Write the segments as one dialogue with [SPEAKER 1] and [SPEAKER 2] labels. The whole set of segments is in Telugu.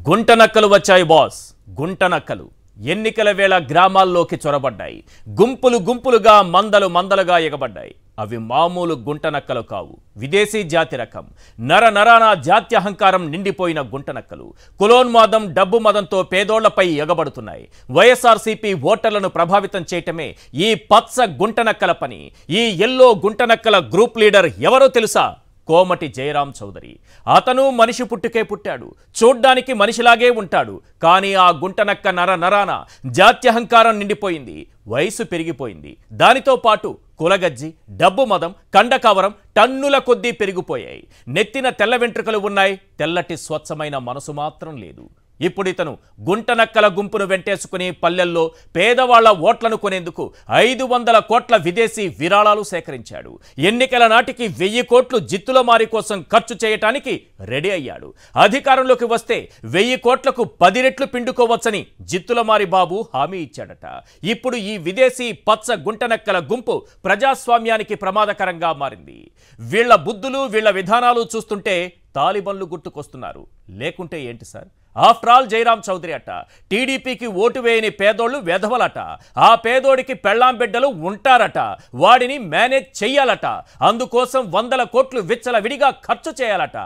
[SPEAKER 1] గుంటనక్కలు వచ్చాయి బాస్. గుంటనక్కలు ఎన్నికల వేళ గ్రామాల్లోకి చొరబడ్డాయి. గుంపులు గుంపులుగా మందలుగా ఎగబడ్డాయి. అవి మామూలు గుంటనక్కలు కావు, విదేశీ జాతి రకం. నరనరాన జాత్యహంకారం నిండిపోయిన గుంటనక్కలు కులోన్మాదం, డబ్బు మదంతో పేదోళ్లపై ఎగబడుతున్నాయి. వైఎస్ఆర్సీపీ ఓటర్లను ప్రభావితం చేయటమే ఈ పచ్చ గుంటనక్కల పని. ఈ ఎల్లో గుంటనక్కల గ్రూప్ లీడర్ ఎవరో తెలుసా? కోమటి జయరాం చౌదరి. అతను మనిషి పుట్టుకే పుట్టాడు, చూడ్డానికి మనిషిలాగే ఉంటాడు. కానీ ఆ గుంటనక్క నరాన జాత్యహంకారం నిండిపోయింది, వయసు పెరిగిపోయింది. దానితో పాటు కులగజ్జి, డబ్బు మదం, కండకవరం టన్నుల కొద్దీ పెరిగిపోయాయి. నెత్తిన తెల్ల వెంట్రుకలు ఉన్నాయి, తెల్లటి స్వచ్ఛమైన మనసు మాత్రం లేదు. ఇప్పుడు ఇతను గుంటనక్కల గుంపును వెంటేసుకుని పల్లెల్లో పేదవాళ్ల ఓట్లను కొనేందుకు 500 కోట్ల విదేశీ విరాళాలు సేకరించాడు. ఎన్నికల నాటికి 1000 కోట్లు జిత్తులమారి కోసం ఖర్చు చేయటానికి రెడీ అయ్యాడు. అధికారంలోకి వస్తే 1000 కోట్లకు 10 రెట్లు పిండుకోవచ్చని జిత్తులమారి బాబు హామీ ఇచ్చాడట. ఇప్పుడు ఈ విదేశీ పచ్చ గుంటనక్కల గుంపు ప్రజాస్వామ్యానికి ప్రమాదకరంగా మారింది. వీళ్ల బుద్ధులు, వీళ్ల విధానాలు చూస్తుంటే తాలిబన్లు గుర్తుకొస్తున్నారు. లేకుంటే ఏంటి sir? After all Jayaram Chowdary అట. టీడీపీకి ఓటు వేయని పేదోళ్లు వెధవలట. ఆ పేదోడికి పెళ్ళాం బిడ్డలు ఉంటారట. వాడిని మేనేజ్ చెయ్యాలట. అందుకోసం 100 కోట్లు విచ్చలవిడిగా ఖర్చు చేయాలట.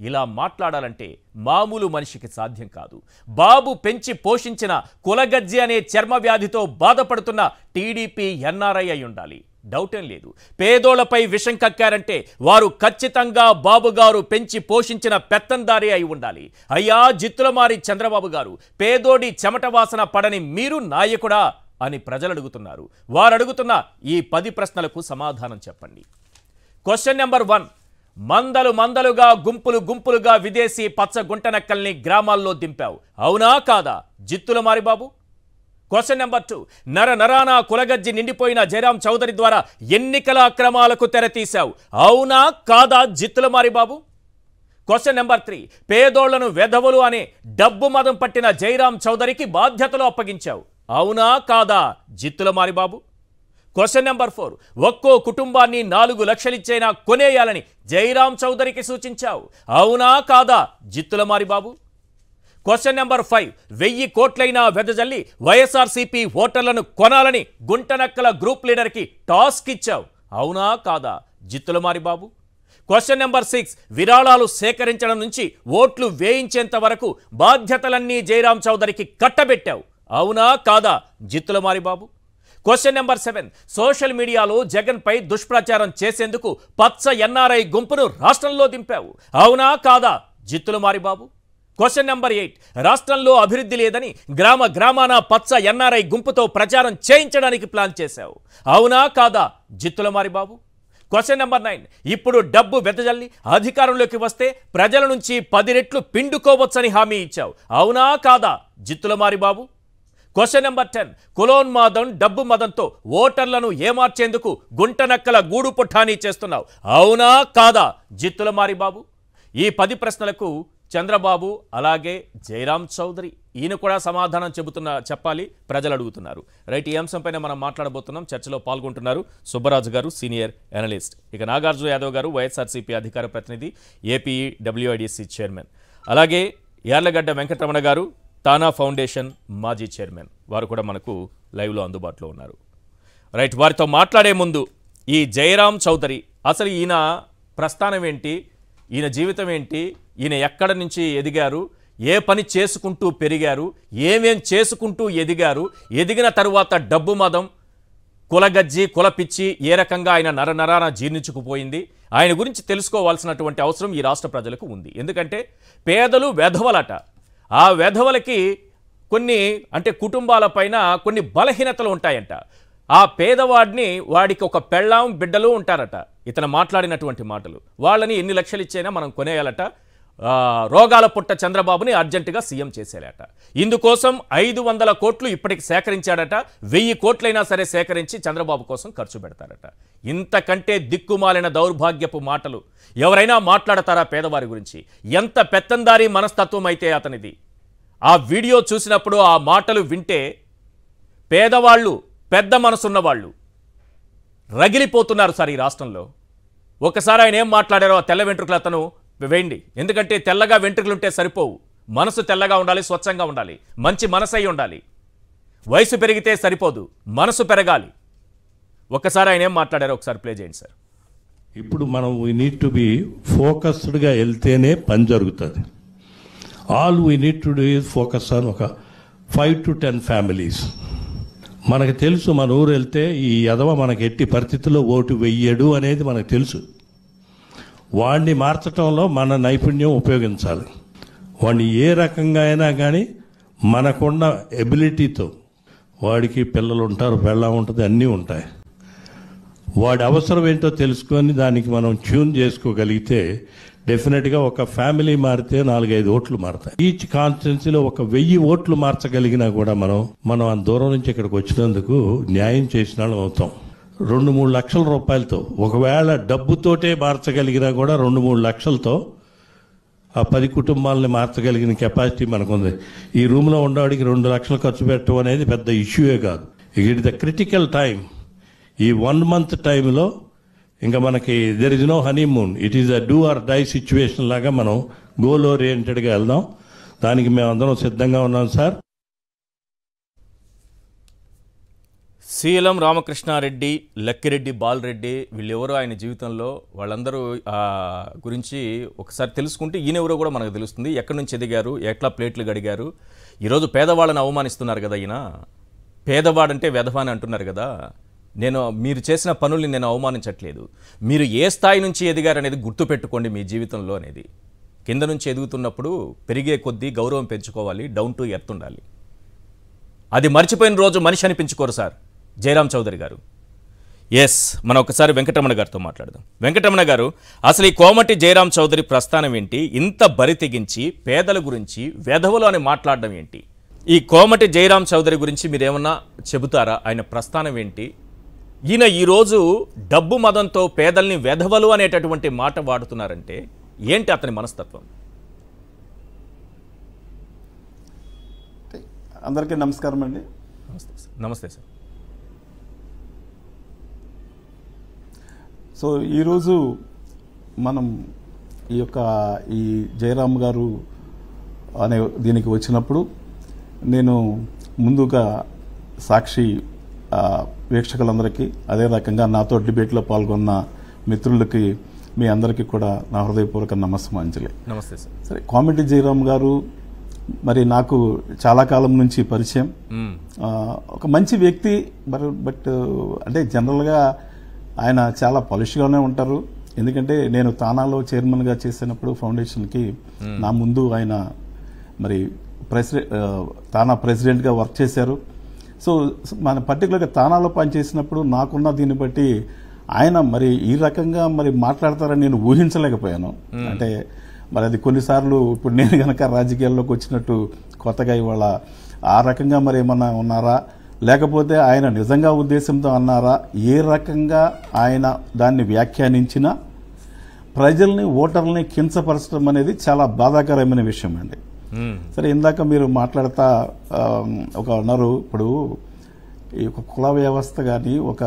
[SPEAKER 1] ఇలా మాట్లాడాలంటే మామూలు మనిషికి సాధ్యం కాదు. బాబు పెంచి పోషించిన కులగజ్జి అనే చర్మ వ్యాధితో బాధపడుతున్న టీడీపీ ఎన్ఆర్ఐ అయి ఉండాలి, డౌటేం లేదు. పేదోళ్లపై విషం కక్కారంటే వారు ఖచ్చితంగా బాబు గారు పెంచి పోషించిన పెత్తందారి అయి ఉండాలి. అయ్యా జిత్తులమారి చంద్రబాబు గారు, పేదోడి చెమట వాసన పడని మీరు నాయకుడా అని ప్రజలు అడుగుతున్నారు. వారు అడుగుతున్న ఈ 10 ప్రశ్నలకు సమాధానం చెప్పండి. క్వశ్చన్ నెంబర్ 1, మందలుగా గుంపులుగా విదేశీ పచ్చ గుంటనక్కల్ని గ్రామాల్లో దింపావు, అవునా కాదా జిత్తులమారి బాబు? క్వశ్చన్ నెంబర్ 2, నరానా కులగజ్జి నిండిపోయిన జయరాం చౌదరి ద్వారా ఎన్నికల అక్రమాలకు తెరతీశావు, అవునా కాదా జిత్తులమారి బాబు? క్వశ్చన్ నెంబర్ 3, పేదోళ్లను వెధవలు అనే డబ్బు మదం పట్టిన జయరాం చౌదరికి బాధ్యతలు అప్పగించావు, అవునా కాదా జిత్తులమారి బాబు? క్వశ్చన్ నెంబర్ 4, ఒక్కో కుటుంబాన్ని 4 లక్షలిచ్చైనా కొనేయాలని జయరాం చౌదరికి సూచించావు, అవునా కాదా జిత్తులమారి బాబు? క్వశ్చన్ నెంబర్ 5, 1000 కోట్లైనా వెదజల్లి వైఎస్ఆర్సీపీ ఓటర్లను కొనాలని గుంటనక్కల గ్రూప్ లీడర్కి టాస్క్ ఇచ్చావు, అవునా కాదా జిత్తులమారి బాబు? క్వశ్చన్ నెంబర్ 6, విరాళాలు సేకరించడం నుంచి ఓట్లు వేయించేంత వరకు బాధ్యతలన్నీ జయరాం చౌదరికి కట్టబెట్టావు, అవునా కాదా జిత్తులమారి బాబు? క్వశ్చన్ నెంబర్ 7, సోషల్ మీడియాలో జగన్పై దుష్ప్రచారం చేసేందుకు పచ్చ ఎన్ఆర్ఐ గుంపును రాష్ట్రంలో దింపావు, అవునా కాదా జిత్తులమారి బాబు? క్వశ్చన్ నెంబర్ 8, రాష్ట్రంలో అభివృద్ధి లేదని గ్రామాన పచ్చ ఎన్ఆర్ఐ గుంపుతో ప్రచారం చేయించడానికి ప్లాన్ చేశావు, అవునా కాదా జిత్తులమారి బాబు? క్వశ్చన్ నెంబర్ 9, ఇప్పుడు డబ్బు వెదజల్లి అధికారంలోకి వస్తే ప్రజల నుంచి 10 రెట్లు పిండుకోవచ్చని హామీ ఇచ్చావు, అవునా కాదా జిత్తులమారి బాబు? క్వశ్చన్ నెంబర్ 10, కులోన్మాదం, డబ్బు మదంతో ఓటర్లను ఏమార్చేందుకు గుంటనక్కల గూడు పుఠానీ చేస్తున్నావు, అవునా కాదా జిత్తులమారి బాబు? ఈ 10 ప్రశ్నలకు చంద్రబాబు అలాగే జయరాం చౌదరి ఈయన కూడా సమాధానం చెప్పాలి, ప్రజలు అడుగుతున్నారు. రైట్, ఈ అంశంపైన మనం మాట్లాడబోతున్నాం. చర్చలో పాల్గొంటున్నారు సుబ్బరాజు గారు, సీనియర్ అనలిస్ట్, ఇక నాగార్జున యాదవ్ గారు, వైఎస్ఆర్సీపీ అధికార ప్రతినిధి, ఏపీడబ్ల్యూఐడిసి చైర్మన్, అలాగే యార్లగడ్డ వెంకటరమణ గారు, తానా ఫౌండేషన్ మాజీ చైర్మన్, వారు కూడా మనకు లైవ్లో అందుబాటులో ఉన్నారు. రైట్, వారితో మాట్లాడే ముందు ఈ జయరాం చౌదరి అసలు ఈయన ప్రస్థానం ఏంటి, ఈయన జీవితం ఏంటి, ఈయన ఎక్కడి నుంచి ఎదిగారు, ఏ పని చేసుకుంటూ పెరిగారు, ఏమేం చేసుకుంటూ ఎదిగారు, ఎదిగిన తరువాత డబ్బు మదం, కులగజ్జి, కులపిచ్చి ఏ రకంగా ఆయన నరనరాన జీర్ణించుకుపోయింది, ఆయన గురించి తెలుసుకోవాల్సినటువంటి అవసరం ఈ రాష్ట్ర ప్రజలకు ఉంది. ఎందుకంటే పేదలు వెధవలట. ఆ వెధవలకి అంటే కుటుంబాలపైన కొన్ని బలహీనతలు ఉంటాయంట. ఆ పేదవాడిని, వాడికి ఒక పెళ్ళాం బిడ్డలు ఉంటారట. ఇతను మాట్లాడినటువంటి మాటలు, వాళ్ళని ఎన్ని లక్షలు ఇచ్చైనా మనం కొనేయాలట. రోగాల పుట్ట చంద్రబాబుని అర్జెంటుగా సీఎం చేసేయాలట. ఇందుకోసం 500 కోట్లు ఇప్పటికి సేకరించాడట. 1000 కోట్లైనా సరే సేకరించి చంద్రబాబు కోసం ఖర్చు పెడతారట. ఇంతకంటే దిక్కుమాలిన దౌర్భాగ్యపు మాటలు ఎవరైనా మాట్లాడతారా పేదవారి గురించి? ఎంత పెత్తందారీ మనస్తత్వం అయితే అతనిది. ఆ వీడియో చూసినప్పుడు, ఆ మాటలు వింటే పేదవాళ్ళు, పెద్ద మనసున్న వాళ్ళు రగిలిపోతున్నారు సార్ ఈ రాష్ట్రంలో. ఒకసారి ఆయన ఏం మాట్లాడారో ఆ తెల్ల వెంట్రుకలు అతను వేయండి, ఎందుకంటే తెల్లగా వెంట్రుకలు ఉంటే సరిపోవు, మనసు తెల్లగా ఉండాలి, స్వచ్ఛంగా ఉండాలి, మంచి మనసై ఉండాలి. వయసు పెరిగితే సరిపోదు, మనసు పెరగాలి. ఒక్కసారి ఆయన ఏం మాట్లాడారో ఒకసారి ప్లే చేయండి సార్.
[SPEAKER 2] ఇప్పుడు మనం వీ నీడ్ టు బి ఫోకస్డ్గా వెళ్తేనే పని జరుగుతుంది. All we need to do is focus on ఒక 5 to 10 ఫ్యామిలీస్. మనకు తెలుసు మన ఊరు వెళ్తే ఈ యదవ మనకి ఎట్టి పరిస్థితుల్లో ఓటు వెయ్యడు అనేది మనకు తెలుసు. వాడిని మార్చడంలో మన నైపుణ్యం ఉపయోగించాలి. వాడిని ఏ రకంగా అయినా కానీ మనకున్న ఎబిలిటీతో, వాడికి పిల్లలు ఉంటారు, పెళ్ళం ఉంటుంది, అన్నీ ఉంటాయి. వాడి అవసరం ఏంటో తెలుసుకొని దానికి మనం ట్యూన్ చేసుకోగలిగితే డెఫినెట్గా ఒక ఫ్యామిలీ మారితే 4-5 ఓట్లు మారుతాయి. ఈచ్ కాన్స్టిట్యున్సీలో ఒక 1000 ఓట్లు మార్చగలిగినా కూడా మనం అంత దూరం నుంచి ఇక్కడికి వచ్చినందుకు న్యాయం చేసిన వాళ్ళం అవుతాం. 2-3 లక్షల రూపాయలతో, ఒకవేళ డబ్బుతోటే మార్చగలిగినా కూడా 2-3 లక్షలతో ఆ 10 కుటుంబాలని మార్చగలిగిన కెపాసిటీ మనకుంది. ఈ రూమ్లో ఉండేవాడికి 2 లక్షలు ఖర్చు పెట్టడం అనేది పెద్ద ఇష్యూయే కాదు. It the critical time. ఈ 1 month టైంలో ఇంకా మనకి there is no honeymoon, it is a do or die situation లాగా మనం గోల్ ఓరియంటెడ్గా వెళ్దాం. దానికి మేమందరం సిద్ధంగా ఉన్నాం సార్.
[SPEAKER 1] శీలం రామకృష్ణారెడ్డి, లక్కిరెడ్డి బాలరెడ్డి, వీళ్ళెవరో ఆయన జీవితంలో, వాళ్ళందరూ గురించి ఒకసారి తెలుసుకుంటే ఈయనెవరో కూడా మనకు తెలుస్తుంది. ఎక్కడి నుంచి ఎదిగారు, ఎట్లా ప్లేట్లు గడిగారు. ఈరోజు పేదవాళ్ళని అవమానిస్తున్నారు కదా ఈయన. పేదవాడంటే వెధవా అని అంటున్నారు కదా. మీరు చేసిన పనుల్ని నేను అవమానించట్లేదు. మీరు ఏ స్థాయి నుంచి ఎదిగారనేది గుర్తుపెట్టుకోండి మీ జీవితంలో అనేది. కింద నుంచి ఎదుగుతున్నప్పుడు పెరిగే కొద్దీ గౌరవం పెంచుకోవాలి, డౌన్ టు ఎర్త్ ఉండాలి. అది మర్చిపోయిన రోజు మనిషి అనిపించుకోరు సార్ జయరామ్ చౌదరి గారు. ఎస్, మనం ఒకసారి వెంకటరమణ గారితో మాట్లాడదాం. వెంకటరమణ గారు, అసలు ఈ కోమటి జయరామ్ చౌదరి ప్రస్థానం ఏంటి? ఇంత బరి తెగించి పేదల గురించి వెధవలు అని మాట్లాడడం ఏంటి? ఈ కోమటి జయరామ్ చౌదరి గురించి మీరేమన్నా చెబుతారా? ఆయన ప్రస్థానం ఏంటి? ఈయన ఈరోజు డబ్బు మదంతో పేదల్ని వెధవలు అనేటటువంటి మాట వాడుతున్నారంటే ఏంటి అతని మనస్తత్వం?
[SPEAKER 3] అందరికీ నమస్కారం అండి.
[SPEAKER 1] నమస్తే సార్.
[SPEAKER 3] సో ఈరోజు మనం ఈ జయరామ్ గారు అనే దీనికి వచ్చినప్పుడు నేను ముందుగా సాక్షి వీక్షకులందరికీ, అదే రకంగా నాతో డిబేట్లో పాల్గొన్న మిత్రులకి, మీ అందరికీ కూడా నా హృదయపూర్వక నమస్కారాంజలి.
[SPEAKER 1] నమస్తే సార్.
[SPEAKER 3] సరే, కోమటి జయరామ్ గారు మరి నాకు చాలా కాలం నుంచి పరిచయం. ఒక మంచి వ్యక్తి, బట్ అంటే జనరల్గా ఆయన చాలా పాలిష్గానే ఉంటారు. ఎందుకంటే నేను తానాలో చైర్మన్గా చేసినప్పుడు ఫౌండేషన్కి నా ముందు ఆయన మరి తానా ప్రెసిడెంట్గా వర్క్ చేశారు. సో మన పర్టికులర్గా తానాలో పనిచేసినప్పుడు నాకున్న దీన్ని బట్టి ఆయన మరి ఈ రకంగా మరి మాట్లాడతారని నేను ఊహించలేకపోయాను. అంటే మరి అది కొన్నిసార్లు ఇప్పుడు నేను కనుక రాజకీయాల్లోకి వచ్చినట్టు కొత్తగా ఇవాళ ఆ రకంగా మరి ఏమన్నా ఉన్నారా, లేకపోతే ఆయన నిజంగా ఉద్దేశంతో అన్నారా, ఏ రకంగా ఆయన దాన్ని వ్యాఖ్యానించినా ప్రజల్ని, ఓటర్లని కించపరచడం అనేది చాలా బాధాకరమైన విషయం అండి. సరే, ఇందాక మీరు మాట్లాడతా అన్నారు, ఇప్పుడు ఈ ఒక కుల వ్యవస్థ కానీ, ఒక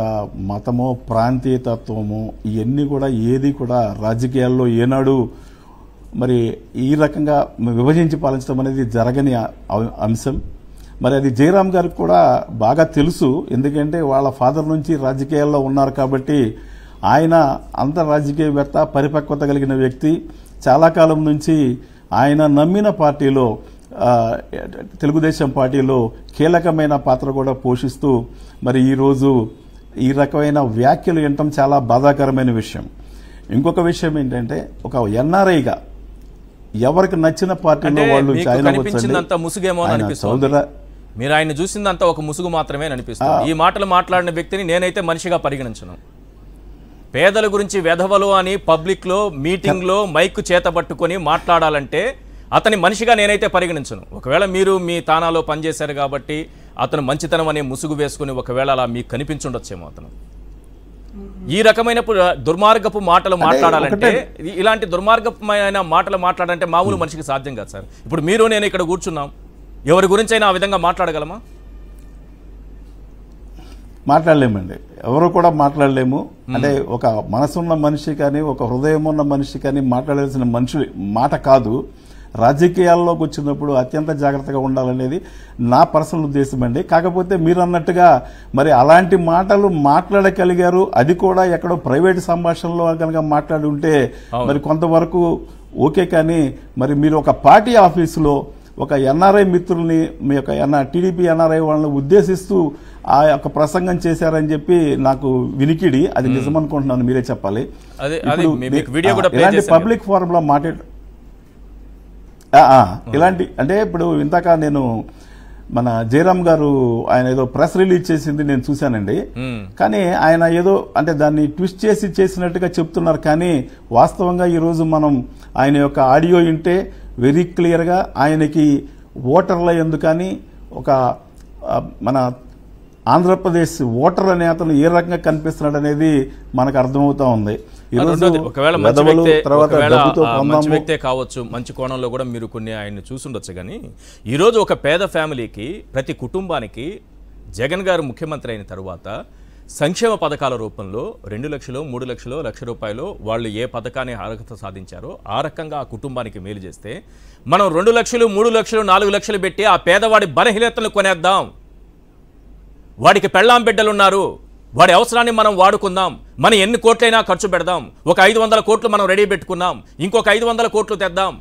[SPEAKER 3] మతమో, ప్రాంతీయతత్వమో, ఇవన్నీ కూడా ఏది కూడా రాజకీయాల్లో ఏనాడు మరి ఈ రకంగా విభజించి పాలించడం అనేది జరగని అంశం. మరి అది జయరామ్ గారికి కూడా బాగా తెలుసు. ఎందుకంటే వాళ్ళ ఫాదర్ నుంచి రాజకీయాల్లో ఉన్నారు కాబట్టి ఆయన అంత రాజకీయవేత్త, పరిపక్వత కలిగిన వ్యక్తి. చాలా కాలం నుంచి ఆయన నమ్మిన పార్టీలో, తెలుగుదేశం పార్టీలో కీలకమైన పాత్ర కూడా పోషిస్తూ మరి ఈరోజు ఈ రకమైన వ్యాఖ్యలు వినటం చాలా బాధాకరమైన విషయం. ఇంకొక విషయం ఏంటంటే, ఒక ఎన్ఆర్ఐగా ఎవరికి నచ్చిన పార్టీలో వాళ్ళు జాయిన్ అవ్వచ్చు.
[SPEAKER 1] మీరు ఆయన చూసిందంతా ఒక ముసుగు మాత్రమే అనిపిస్తుంది. ఈ మాటలు మాట్లాడిన వ్యక్తిని నేనైతే మనిషిగా పరిగణించను. పేదల గురించి వెధవలు అని పబ్లిక్ లో, మీటింగ్ లో మైక్ చేతబట్టుకొని మాట్లాడాలంటే అతని మనిషిగా నేనైతే పరిగణించను. ఒకవేళ మీరు మీ తానాలో పనిచేశారు కాబట్టి అతను మంచితనం అనే ముసుగు వేసుకుని ఒకవేళ అలా మీకు కనిపించుండొచ్చేమో. అతను ఈ రకమైన దుర్మార్గపు మాటలు మాట్లాడాలంటే, ఇలాంటి దుర్మార్గమైన మాటలు మాట్లాడాలంటే మామూలు మనిషికి సాధ్యం కాదు సార్. ఇప్పుడు మీరు నేను ఇక్కడ కూర్చున్నాం, ఎవరి గురించి అయినా ఆ విధంగా మాట్లాడగలమా?
[SPEAKER 3] మాట్లాడలేమండి, ఎవరు కూడా మాట్లాడలేము. అంటే ఒక మనసున్న మనిషి కానీ, ఒక హృదయం ఉన్న మనిషి కానీ మాట్లాడాల్సిన మాట కాదు. రాజకీయాల్లోకి వచ్చినప్పుడు అత్యంత జాగ్రత్తగా ఉండాలనేది నా పర్సనల్ ఉద్దేశం అండి. కాకపోతే మీరు అన్నట్టుగా మరి అలాంటి మాటలు మాట్లాడగలిగారు, అది కూడా ఎక్కడో ప్రైవేట్ సంభాషణలో కనుక మాట్లాడి ఉంటే మరి కొంతవరకు ఓకే. కానీ మరి మీరు ఒక పార్టీ ఆఫీసులో ఒక ఎన్ఆర్ఐ మిత్రుల్ని మీ యొక్క టీడీపీ ఎన్ఆర్ఐ వాళ్ళని ఉద్దేశిస్తూ ఆ యొక్క ప్రసంగం చేశారని చెప్పి నాకు వినికిడి. అది నిజమనుకుంటున్నాను, మీరే చెప్పాలి. ఇలాంటి పబ్లిక్ ఫోరంలో ఇలాంటి అంటే ఇప్పుడు ఇందాక నేను మన జయరామ్ గారు ఆయన ఏదో ప్రెస్ రిలీజ్ చేసింది నేను చూశానండి. కానీ ఆయన ఏదో అంటే దాన్ని ట్విస్ట్ చేసి చేసినట్టుగా చెప్తున్నారు. కానీ వాస్తవంగా ఈరోజు మనం ఆయన యొక్క ఆడియో వింటే వెరీ క్లియర్గా ఆయనకి ఓటర్ల ఎందుకని ఒక మన ఆంధ్రప్రదేశ్ ఓటర్ అనే అతను ఏ రకంగా కనిపిస్తున్నాడు అనేది మనకు అర్థమవుతా ఉంది.
[SPEAKER 1] ఒకవేళ మంచి వ్యక్తే కావచ్చు, మంచి కోణంలో కూడా మీరు కొన్ని ఆయన్ని చూసుండొచ్చు. కానీ ఈరోజు ఒక పేద ఫ్యామిలీకి, ప్రతి కుటుంబానికి జగన్ గారు ముఖ్యమంత్రి అయిన తర్వాత సంక్షేమ పథకాల రూపంలో 2 లక్షలు 3 లక్షలు ₹1,00,000 రూపాయలు వాళ్ళు ఏ పథకాన్ని అర్హత సాధించారో ఆ రకంగా ఆ కుటుంబానికి మేలు చేస్తే మనం 2 లక్షలు 3 లక్షలు 4 లక్షలు పెట్టి ఆ పేదవాడి బలహీనతలను కొనేద్దాం. వాడికి పెళ్ళాం బిడ్డలున్నారు, వాడి అవసరాన్ని మనం వాడుకుందాం, మనం ఎన్ని కోట్లైనా ఖర్చు పెడదాం, ఒక 500 కోట్లు మనం రెడీ పెట్టుకున్నాం, ఇంకొక 500 కోట్లు తెద్దాం.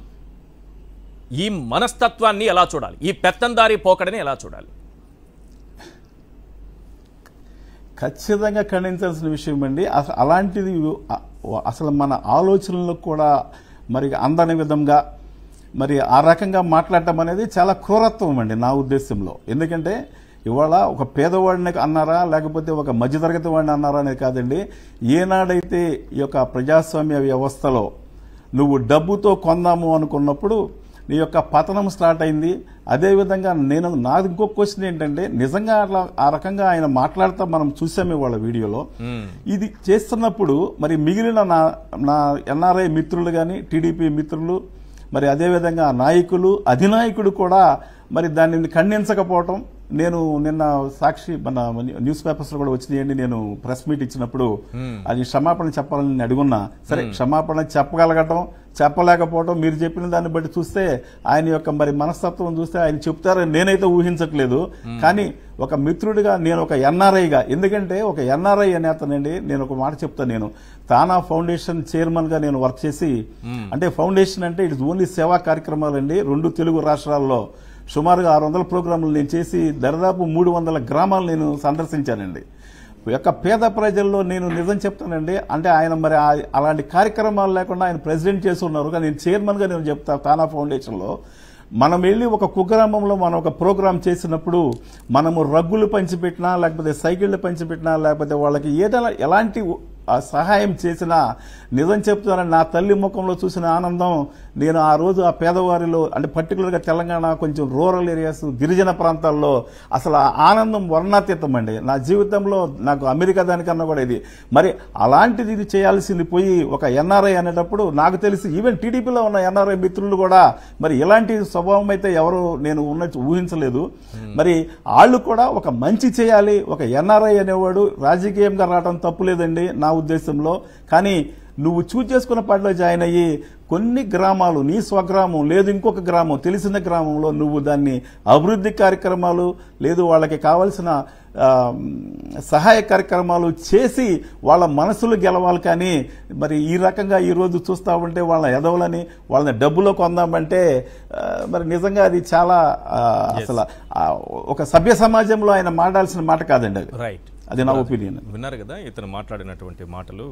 [SPEAKER 1] ఈ మనస్తత్వాన్ని ఎలా చూడాలి? ఈ పెత్తందారీ పోకడని ఎలా చూడాలి?
[SPEAKER 3] ఖచ్చితంగా ఖండించాల్సిన విషయం అండి. అలాంటిది అసలు మన ఆలోచనలకు కూడా మరి అందని విధంగా మరి ఆ రకంగా మాట్లాడటం అనేది చాలా క్రూరత్వం అండి నా ఉద్దేశంలో. ఎందుకంటే ఇవాళ ఒక పేదవాడిని అన్నారా లేకపోతే ఒక మధ్యతరగతి వాడిని అన్నారా అనేది కాదండి. ఏనాడైతే ఈ యొక్క ప్రజాస్వామ్య వ్యవస్థలో నువ్వు డబ్బుతో కొందాము అనుకున్నప్పుడు నీ యొక్క పతనం స్టార్ట్ అయింది. అదేవిధంగా నాది ఇంకొక క్వశ్చన్ ఏంటంటే, నిజంగా అట్లా ఆ రకంగా ఆయన మాట్లాడుతూ మనం చూసాము వాళ్ళ వీడియోలో. ఇది చేస్తున్నప్పుడు మరి మిగిలిన నా ఎన్ఆర్ఐ మిత్రులు కానీ టీడీపీ మిత్రులు మరి అదేవిధంగా నాయకులు అధినాయకుడు కూడా మరి దాన్ని ఖండించకపోవటం, నేను నిన్న సాక్షి మన న్యూస్ పేపర్స్ లో కూడా వచ్చినాయండి. నేను ప్రెస్ మీట్ ఇచ్చినప్పుడు అది క్షమాపణ చెప్పాలని నేను అడుగున్నా. సరే, క్షమాపణ చెప్పగలగటం చెప్పలేకపోవటం మీరు చెప్పిన దాన్ని బట్టి చూస్తే ఆయన యొక్క మరి మనస్తత్వం చూస్తే ఆయన చెప్తారని నేనైతే ఊహించట్లేదు. కానీ ఒక మిత్రుడిగా నేను ఒక ఎన్ఆర్ఐగా, ఎందుకంటే ఒక ఎన్ఆర్ఐ అనే అతనండి, నేను ఒక మాట చెప్తాను. నేను తానా ఫౌండేషన్ చైర్మన్ గా నేను వర్క్ చేసి, అంటే ఫౌండేషన్ అంటే ఇట్స్ ఓన్లీ సేవా కార్యక్రమాలండి. 2 తెలుగు రాష్ట్రాల్లో సుమారుగా 600 ప్రోగ్రాములు నేను చేసి దాదాపు 300 గ్రామాలు నేను సందర్శించానండి. యొక్క పేద ప్రజల్లో నేను నిజం చెప్తానండి. అంటే ఆయన మరి అలాంటి కార్యక్రమాలు లేకుండా ఆయన ప్రెసిడెంట్ చేసి ఉన్నారు. కానీ నేను చైర్మన్ గా నేను చెప్తా, తానా ఫౌండేషన్ లో మనం వెళ్ళి ఒక కుగ్రామంలో మనం ఒక ప్రోగ్రాం చేసినప్పుడు మనము రగ్గులు పంచిపెట్టినా లేకపోతే సైకిళ్లు పంచిపెట్టినా లేకపోతే వాళ్ళకి ఏదైనా ఎలాంటి సహాయం చేసినా నిజం చెప్తున్నాను, నా తల్లి ముఖంలో చూసిన ఆనందం నేను ఆ రోజు ఆ పేదవారిలో, అంటే పర్టికులర్గా తెలంగాణ కొంచెం రూరల్ ఏరియాస్ గిరిజన ప్రాంతాల్లో అసలు ఆ ఆనందం వర్ణాతీతం అండి. నా జీవితంలో నాకు అమెరికా దానికన్నా కూడా ఇది మరి అలాంటిది ఇది చేయాల్సింది పోయి ఒక ఎన్ఆర్ఐ అనేటప్పుడు నాకు తెలిసి ఈవెన్ టీడీపీలో ఉన్న ఎన్ఆర్ఐ మిత్రులు కూడా మరి ఇలాంటి స్వభావం అయితే ఎవరు నేను ఉన్నట్టు ఊహించలేదు. మరి వాళ్ళు కూడా ఒక మంచి చేయాలి, ఒక ఎన్ఆర్ఐ అనేవాడు రాజకీయంగా రావడం తప్పులేదండి నా ఉద్దేశంలో. కానీ నువ్వు చూజ్ చేసుకున్న పార్టీలో జాయిన్ అయ్యి కొన్ని గ్రామాలు, నీ స్వగ్రామం లేదు ఇంకొక గ్రామం, తెలిసిన గ్రామంలో నువ్వు దాన్ని అభివృద్ధి కార్యక్రమాలు లేదు వాళ్ళకి కావాల్సిన సహాయ కార్యక్రమాలు చేసి వాళ్ళ మనసులు గెలవాలి. కానీ మరి ఈ రకంగా ఈరోజు చూస్తూ ఉంటే వాళ్ళ ఎదవలని వాళ్ళని డబ్బులో కొందామంటే మరి నిజంగా అది చాలా అసలు ఒక సభ్య సమాజంలో ఆయన మాట్లాడాల్సిన మాట కాదండి అది.
[SPEAKER 1] రైట్,
[SPEAKER 3] అది నా ఒపీనియన్.
[SPEAKER 1] విన్నారు కదా ఇతను మాట్లాడినటువంటి మాటలు.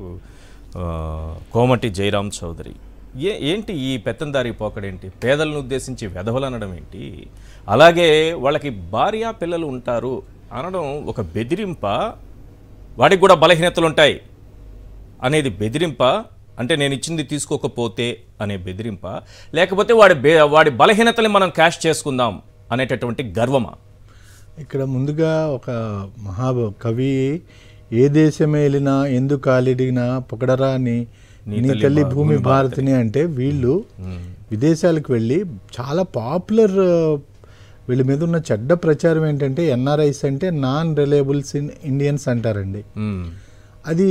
[SPEAKER 1] కోమటి జయరామ్ చౌదరి ఏంటి ఈ పెత్తందారి పోకడేంటి? పేదలను ఉద్దేశించి వెధవలు అనడం ఏంటి? అలాగే వాళ్ళకి భార్య పిల్లలు ఉంటారు అనడం ఒక బెదిరింప? వాడికి కూడా బలహీనతలు ఉంటాయి అనేది బెదిరింప? అంటే నేను ఇచ్చింది తీసుకోకపోతే అనే బెదిరింప, లేకపోతే వాడి బలహీనతని మనం క్యాష్ చేసుకుందాం అనేటటువంటి గర్వమా?
[SPEAKER 4] ఇక్కడ ముందుగా ఒక మహాకవి ఏ దేశం వెళ్ళినా ఎందుకు కాలిడినా పొగడరా నీ తల్లి భూమి భారతిని అంటే వీళ్ళు విదేశాలకు వెళ్ళి చాలా పాపులర్, వీళ్ళ మీద ఉన్న చెడ్డ ప్రచారం ఏంటంటే ఎన్ఆర్ఐస్ అంటే నాన్ రిలయబుల్స్ ఇన్ ఇండియన్స్ అంటారండి. అది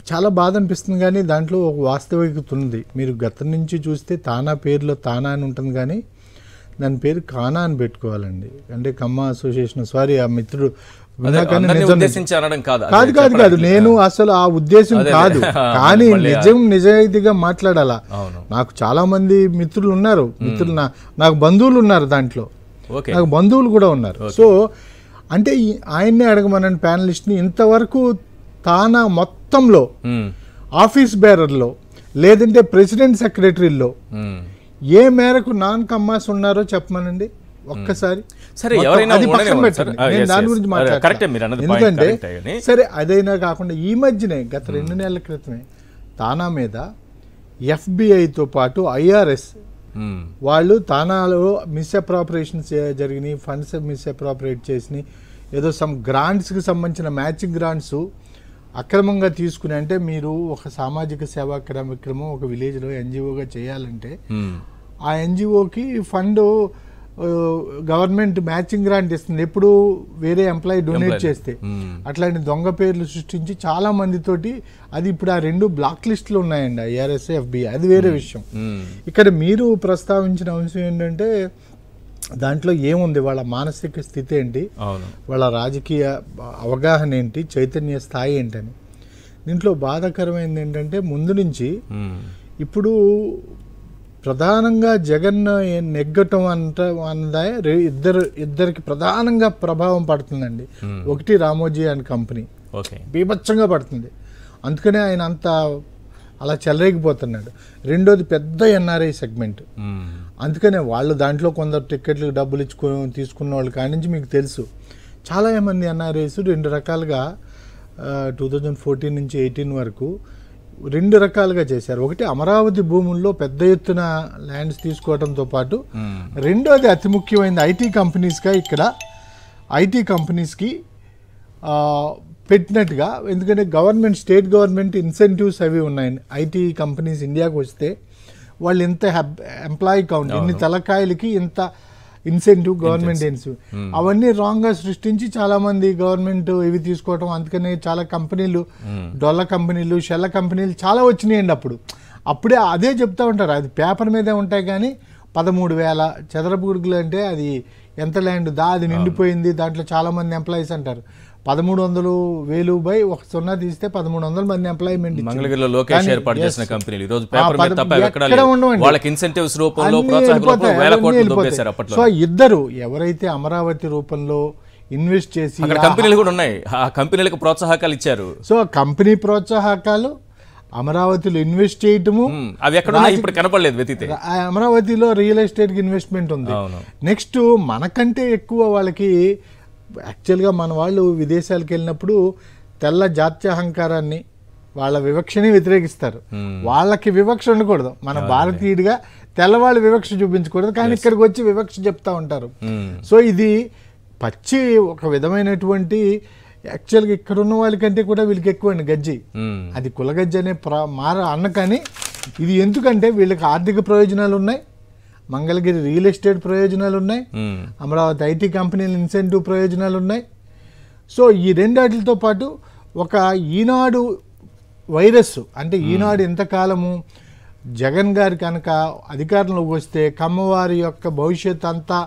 [SPEAKER 4] చాలా బాధ అనిపిస్తుంది, కానీ దాంట్లో ఒక వాస్తవికత ఉంది. మీరు గతం నుంచి చూస్తే తానా పేరులో తానా అని ఉంటుంది, కానీ దాని పేరు కానా అని పెట్టుకోవాలండి. అంటే కమ్మ అసోసియేషన్, సారీ ఆ మిత్రుడు కాదు, నేను అసలు ఆ ఉద్దేశం కాదు, కానీ నిజాయితీగా మాట్లాడాలా. నాకు చాలా మంది మిత్రులు ఉన్నారు, నాకు బంధువులు ఉన్నారు, దాంట్లో నాకు బంధువులు కూడా ఉన్నారు. సో అంటే ఆయన్నే అడగమనండి ప్యానలిస్ట్ని, ఇంతవరకు తానా మొత్తంలో ఆఫీస్ బేరర్లో లేదంటే ప్రెసిడెంట్ సెక్రటరీలో ఏ మేరకు నాన్ కమ్మాస్ ఉన్నారో చెప్పమనండి ఒక్కసారి.
[SPEAKER 1] సరే,
[SPEAKER 4] అది పక్కన పెట్టండి, నేను దాని గురించి మాట్లాడతాను. ఎందుకంటే సరే అదైనా కాకుండా ఈ మధ్యనే గత 2 నెలల క్రితమే తానా మీద FBI తో పాటు IRS వాళ్ళు తానాలో మిస్అప్రాపరేషన్స్ జరిగినాయి, ఫండ్స్ మిస్అప్రాపరేట్ చేసినాయి, ఏదో సమ్ గ్రాంట్స్కి సంబంధించిన మ్యాచింగ్ గ్రాంట్స్ అక్రమంగా తీసుకుని, అంటే మీరు ఒక సామాజిక సేవా కార్యక్రమం ఒక విలేజ్లో NGOగా చేయాలంటే ఆ NGOకి ఫండ్ గవర్నమెంట్ మ్యాచింగ్ గ్రాంట్ ఇస్తుంది ఎప్పుడు వేరే ఎంప్లాయీ డొనేట్ చేస్తే. అట్లాంటి దొంగ పేర్లు సృష్టించి చాలా మందితోటి, అది ఇప్పుడు ఆ 2 బ్లాక్ లిస్టులు ఉన్నాయండి, IRS FBI, అది వేరే విషయం. ఇక్కడ మీరు ప్రస్తావించిన అంశం ఏంటంటే దాంట్లో ఏముంది, వాళ్ళ మానసిక స్థితి ఏంటి, వాళ్ళ రాజకీయ అవగాహన ఏంటి, చైతన్య స్థాయి ఏంటని. దీంట్లో బాధాకరమైనది ఏంటంటే ముందు నుంచి ఇప్పుడు ప్రధానంగా జగన్ నెగ్గటం అన్నదా ఇద్దరికి ప్రధానంగా ప్రభావం పడుతుందండి. ఒకటి రామోజీ అండ్ కంపెనీ బీభత్సంగా పడుతుంది, అందుకనే ఆయన అంత అలా చెలరేగిపోతున్నాడు. రెండోది పెద్ద NRI సెగ్మెంట్, అందుకనే వాళ్ళు దాంట్లో కొందరు టికెట్లకు డబ్బులు తీసుకున్న వాళ్ళు కాడి నుంచి మీకు తెలుసు చాలా మంది NRIs 2 రకాలుగా 2014 నుంచి 18 వరకు 2 రకాలుగా చేశారు. ఒకటి అమరావతి భూముల్లో పెద్ద ఎత్తున ల్యాండ్స్ తీసుకోవడంతో పాటు, రెండోది అతి ముఖ్యమైనది IT కంపెనీస్గా ఇక్కడ IT కంపెనీస్కి పెట్టినట్టుగా, ఎందుకంటే స్టేట్ గవర్నమెంట్ ఇన్సెంటివ్స్ అవి ఉన్నాయి. IT కంపెనీస్ ఇండియాకి వస్తే వాళ్ళు ఇంత ఎంప్లాయీ కౌంట్, ఇన్ని తలకాయలకి ఇంత ఇన్సెంటివ్, గవర్నమెంట్ ఇన్సెంటివ్, అవన్నీ రాంగ్గా సృష్టించి చాలా మంది గవర్నమెంట్ ఇవి తీసుకోవటం. అందుకనే చాలా కంపెనీలు, డొల్ల కంపెనీలు, షెల్ల కంపెనీలు చాలా వచ్చినాయండి. అప్పుడే అదే చెప్తా ఉంటారు, అది పేపర్ మీదే ఉంటాయి, కానీ 13,000 చదరపు గుడుగులు అంటే అది ఎంత ల్యాండ్ అది నిండిపోయింది, దాంట్లో చాలా మంది ఎంప్లాయీస్ అంటారు. 1300,000 బై 0 తీస్తే 1300 మంది ఎంప్లాయ్మెంట్.
[SPEAKER 1] మంగళగిరిలో లోకేష్ ఏర్పాటు చేసిన కంపెనీలు ఈ రోజు పేపర్ మీద తప్ప ఎక్కడ లేవు. వాళ్ళకి ఇన్సెంటివ్స్ రూపంలో, ప్రోత్సాహక రూపంలో వేల కోట్లు దొబ్బేశారు అప్పట్లో.
[SPEAKER 4] సో ఇద్దరు ఎవరైతే అమరావతి రూపంలో ఇన్వెస్ట్ చేసి,
[SPEAKER 1] అక్కడ కంపెనీలు కూడా ఉన్నాయి, ఆ కంపెనీలకు ప్రోత్సాహకాలు ఇచ్చారు.
[SPEAKER 4] సో కంపెనీ ప్రోత్సాహకాలు, అమరావతిలో ఇన్వెస్ట్ చేయటము,
[SPEAKER 1] అవి ఎక్కడ ఇప్పుడు కనపడలేదు వెతికితే.
[SPEAKER 4] అమరావతిలో రియల్ ఎస్టేట్ కి ఇన్వెస్ట్మెంట్ ఉంది. నెక్స్ట్ మనకంటే ఎక్కువ వాళ్ళకి యాక్చువల్గా మన వాళ్ళు విదేశాలకు వెళ్ళినప్పుడు తెల్ల జాత్యహంకారాన్ని, వాళ్ళ వివక్షని వ్యతిరేకిస్తారు. వాళ్ళకి వివక్ష ఉండకూడదు, మన భారతీయుడిగా తెల్లవాళ్ళు వివక్ష చూపించకూడదు, కానీ ఇక్కడికి వచ్చి వివక్ష చెప్తా ఉంటారు. సో ఇది పచ్చి ఒక విధమైనటువంటి, యాక్చువల్గా ఇక్కడ ఉన్న వాళ్ళకంటే కూడా వీళ్ళకి ఎక్కువ అండి గజ్జి, అది కులగజ్జి అనే అన్న. కానీ ఇది ఎందుకంటే వీళ్ళకి ఆర్థిక ప్రయోజనాలు ఉన్నాయి, మంగళగిరి రియల్ ఎస్టేట్ ప్రయోజనాలు ఉన్నాయి, అమరావతి IT కంపెనీల ఇన్సెంటివ్ ప్రయోజనాలు ఉన్నాయి. సో ఈ రెండాటితో పాటు ఒక ఈనాడు వైరస్, అంటే ఈనాడు ఎంతకాలము జగన్ గారి కనుక అధికారంలోకి వస్తే కమ్మవారి యొక్క భవిష్యత్ అంతా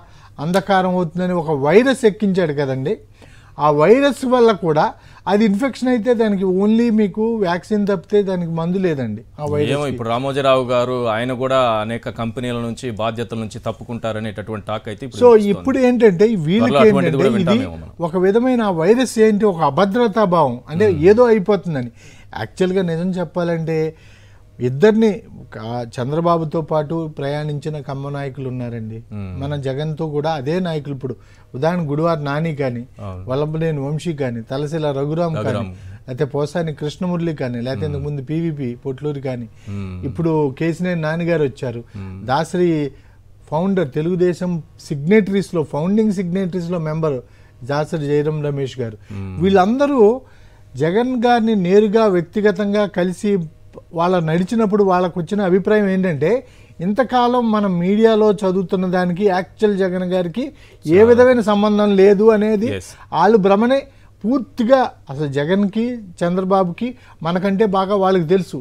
[SPEAKER 4] అంధకారం అవుతుందని ఒక వైరస్ ఎక్కించాడు కదండి. ఆ వైరస్ వల్ల కూడా అది ఇన్ఫెక్షన్ అయితే దానికి ఓన్లీ మీకు వ్యాక్సిన్ తప్పితే దానికి మందు లేదండి. ఆ వైరస్
[SPEAKER 1] ఇప్పుడు రామోజీరావు గారు ఆయన కూడా అనేక కంపెనీల నుంచి బాధ్యతల నుంచి తప్పుకుంటారనేటటువంటి టాక్ అయితే.
[SPEAKER 4] సో ఇప్పుడు ఏంటంటే వీళ్ళకి ఏంటంటే ఇది ఒక విధమైన వైరస్ ఏంటి, ఒక అభద్రతా భావం, అంటే ఏదో అయిపోతుందని. యాక్చువల్గా నిజం చెప్పాలంటే ఇద్దరిని చంద్రబాబుతో పాటు ప్రయాణించిన కమ్మ నాయకులు ఉన్నారండి. మన జగన్తో కూడా అదే నాయకులు. ఇప్పుడు ఉదాహరణ గుడివారి నాని కానీ, వల్లభనేని వంశీ కానీ, తలసిల రఘురామ్ కానీ, లేకపోతే పోసాని కృష్ణమురళి కానీ, లేకపోతే ఇంతకుముందు PVP పొట్లూరి కానీ, ఇప్పుడు కేసినేని నాన్నగారు వచ్చారు. దాసరి ఫౌండర్, తెలుగుదేశం సిగ్నేటరీస్లో, ఫౌండింగ్ సిగ్నేటరీస్లో మెంబర్ దాసరి జయరాం రమేష్ గారు. వీళ్ళందరూ జగన్ గారిని నేరుగా వ్యక్తిగతంగా కలిసి వాళ్ళ నడిచినప్పుడు వాళ్ళకు వచ్చిన అభిప్రాయం ఏంటంటే, ఇంతకాలం మనం మీడియాలో చదువుతున్న దానికి యాక్చువల్ జగన్ గారికి ఏ విధమైన సంబంధం లేదు అనేది వాళ్ళు భ్రమనే పూర్తిగా అసలు జగన్కి చంద్రబాబుకి మనకంటే బాగా వాళ్ళకి తెలుసు.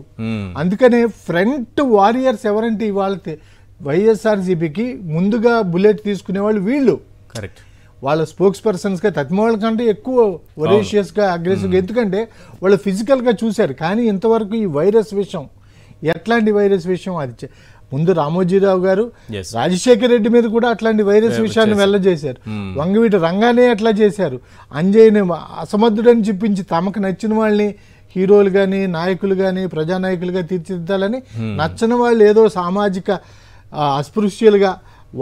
[SPEAKER 4] అందుకనే ఫ్రంట్ వారియర్స్ ఎవరంటే ఇవాళ వైఎస్ఆర్సీపీకి ముందుగా బుల్లెట్ తీసుకునేవాళ్ళు వీళ్ళు.
[SPEAKER 1] కరెక్ట్.
[SPEAKER 4] వాళ్ళ స్పోక్స్ పర్సన్స్గా తత్మవాళ్ళ కంటే ఎక్కువ ఒరేషియస్గా అగ్రెసివ్గా, ఎందుకంటే వాళ్ళు ఫిజికల్గా చూశారు. కానీ ఇంతవరకు ఈ వైరస్ విషయం, ఎట్లాంటి వైరస్ విషయం అది ముందు రామోజీరావు గారు రాజశేఖర రెడ్డి మీద కూడా అట్లాంటి వైరస్ విషయాన్ని వెళ్ళజేశారు. వంగవీటి రంగానే అట్లా చేశారు. అంజయ్యని అసమర్థుడని చూపించి తమకు నచ్చిన వాళ్ళని హీరోలు కానీ నాయకులు కానీ ప్రజానాయకులుగా తీర్చిదిద్దాలని, నచ్చని వాళ్ళు ఏదో సామాజిక అస్పృశ్యులుగా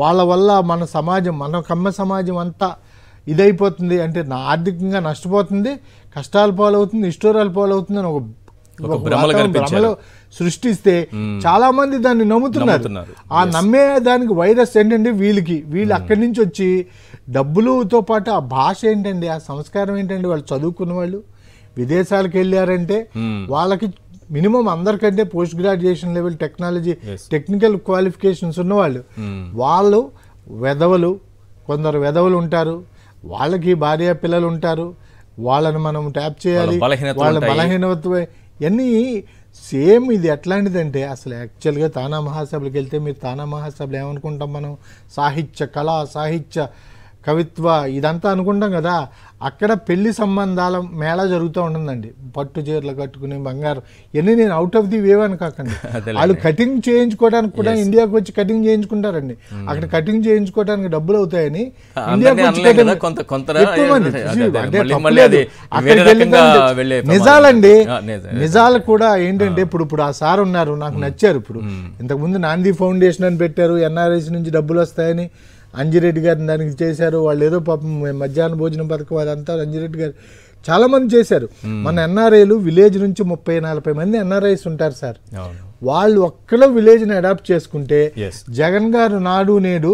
[SPEAKER 4] వాళ్ళ వల్ల మన సమాజం, మన కమ్మ సమాజం అంతా ఇదైపోతుంది అంటే ఆర్థికంగా నష్టపోతుంది, కష్టాలు పాలవుతుంది, ఇష్టోరాలు పాలవుతుంది అని ఒక భ్రమలో సృష్టిస్తే చాలా మంది దాన్ని నమ్ముతున్నారు. ఆ నమ్మే దానికి వైరస్ ఏంటంటే వీళ్ళు అక్కడి నుంచి వచ్చి డబ్బులతో పాటు ఆ భాష ఏంటండి, ఆ సంస్కారం ఏంటండి, వాళ్ళు చదువుకున్న వాళ్ళు విదేశాలకు వెళ్ళారంటే వాళ్ళకి మినిమం అందరికంటే post graduation level technical qualifications ఉన్నవాళ్ళు, వాళ్ళు వెధవలు, కొందరు వెధవలు ఉంటారు, వాళ్ళకి భార్య పిల్లలు ఉంటారు, వాళ్ళని మనం ట్యాప్ చేయాలి, వాళ్ళ బలహీనత ఇవన్నీ సేమ్. ఇది ఎట్లాంటిదంటే అసలు యాక్చువల్గా తానా మహాసభలకు వెళ్తే మీరు తానా మహాసభలు ఏమనుకుంటాం మనం, సాహిత్య కళ, సాహిత్య కవిత్వ ఇదంతా అనుకుంటాం కదా. అక్కడ పెళ్లి సంబంధాల మేళా జరుగుతూ ఉంటుందండి. పట్టు చీరలు కట్టుకుని బంగారం ఇవన్నీ నేను అవుట్ ఆఫ్ ది వేవ్ అని కాకండి. వాళ్ళు కటింగ్ చేయించుకోవడానికి కూడా ఇండియాకి వచ్చి కటింగ్ చేయించుకుంటారండి. అక్కడ కటింగ్ చేయించుకోవడానికి డబ్బులు అవుతాయని ఇండియాకి వచ్చి నిజాలండి. నిజాలు కూడా ఏంటంటే ఇప్పుడు ఆ సార్ ఉన్నారు, నాకు నచ్చారు. ఇప్పుడు ఇంతకుముందు నాంది ఫౌండేషన్ అని పెట్టారు, ఎన్ఆర్ఐస్ నుంచి డబ్బులు వస్తాయని అంజిరెడ్డి గారిని దానికి చేశారు. వాళ్ళు ఏదో పాపం మధ్యాహ్న భోజనం పథకం అదంతా అంజిరెడ్డి గారు చాలామంది చేశారు. మన ఎన్ఆర్ఐలు విలేజ్ నుంచి 30-40 మంది ఎన్ఆర్ఐస్ ఉంటారు సార్. వాళ్ళు ఒక్కలో విలేజ్ని అడాప్ట్ చేసుకుంటే జగన్ గారు నాడు నేడు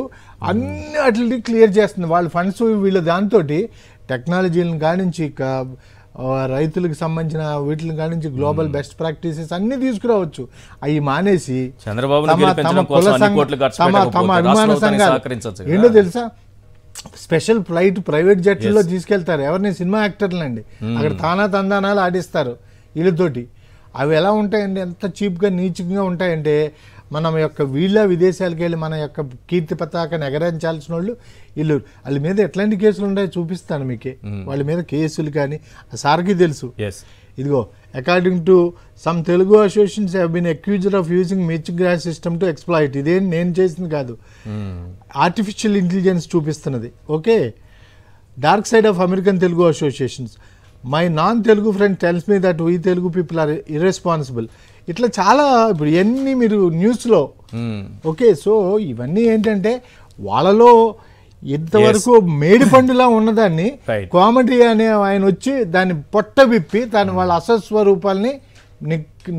[SPEAKER 4] అన్ని అట్లని క్లియర్ చేస్తుంది. వాళ్ళ ఫండ్స్ వీళ్ళ దాంతో టెక్నాలజీలను కానించి రైతులకు సంబంధించిన వీటిని కానించి గ్లోబల్ బెస్ట్ ప్రాక్టీసెస్ అన్ని తీసుకురావచ్చు. అవి మానేసి తమ అభిమాన సంఘాలు ఏంటో తెలుసా, స్పెషల్ ఫ్లైట్ ప్రైవేట్ జట్లలో తీసుకెళ్తారు ఎవరిని, సినిమా యాక్టర్లండి. అక్కడ తానా తందానాలు ఆడిస్తారు వీళ్ళతోటి. అవి ఎలా ఉంటాయండి, ఎంత చీప్గా నీచంగా ఉంటాయంటే మనం యొక్క వీళ్ళ విదేశాలకు వెళ్ళి మన యొక్క కీర్తి పతాకాన్ని ఎగరించాల్సిన వాళ్ళు వీళ్ళు. వాళ్ళ మీద ఎట్లాంటి కేసులు ఉన్నాయో చూపిస్తాను మీకే. వాళ్ళ మీద కేసులు కానీ ఆ సార్కి తెలుసు. ఇదిగో, according to some Telugu associations have been accused of using mirchi grass system to exploit. ఇదేం నేను చేసింది కాదు, ఆర్టిఫిషియల్ ఇంటెలిజెన్స్ చూపిస్తున్నది. Okay, dark side of American Telugu associations. My non Telugu friend tells me that we Telugu people are irresponsible. ఇట్లా చాలా ఇప్పుడు ఇవన్నీ మీరు న్యూస్లో. ఓకే, సో ఇవన్నీ ఏంటంటే వాళ్ళలో ఇంతవరకు మేడి పండులా ఉన్నదాన్ని కామెడీ అనే ఆయన వచ్చి దాన్ని పొట్ట విప్పి వాళ్ళ అసస్వరూపాలని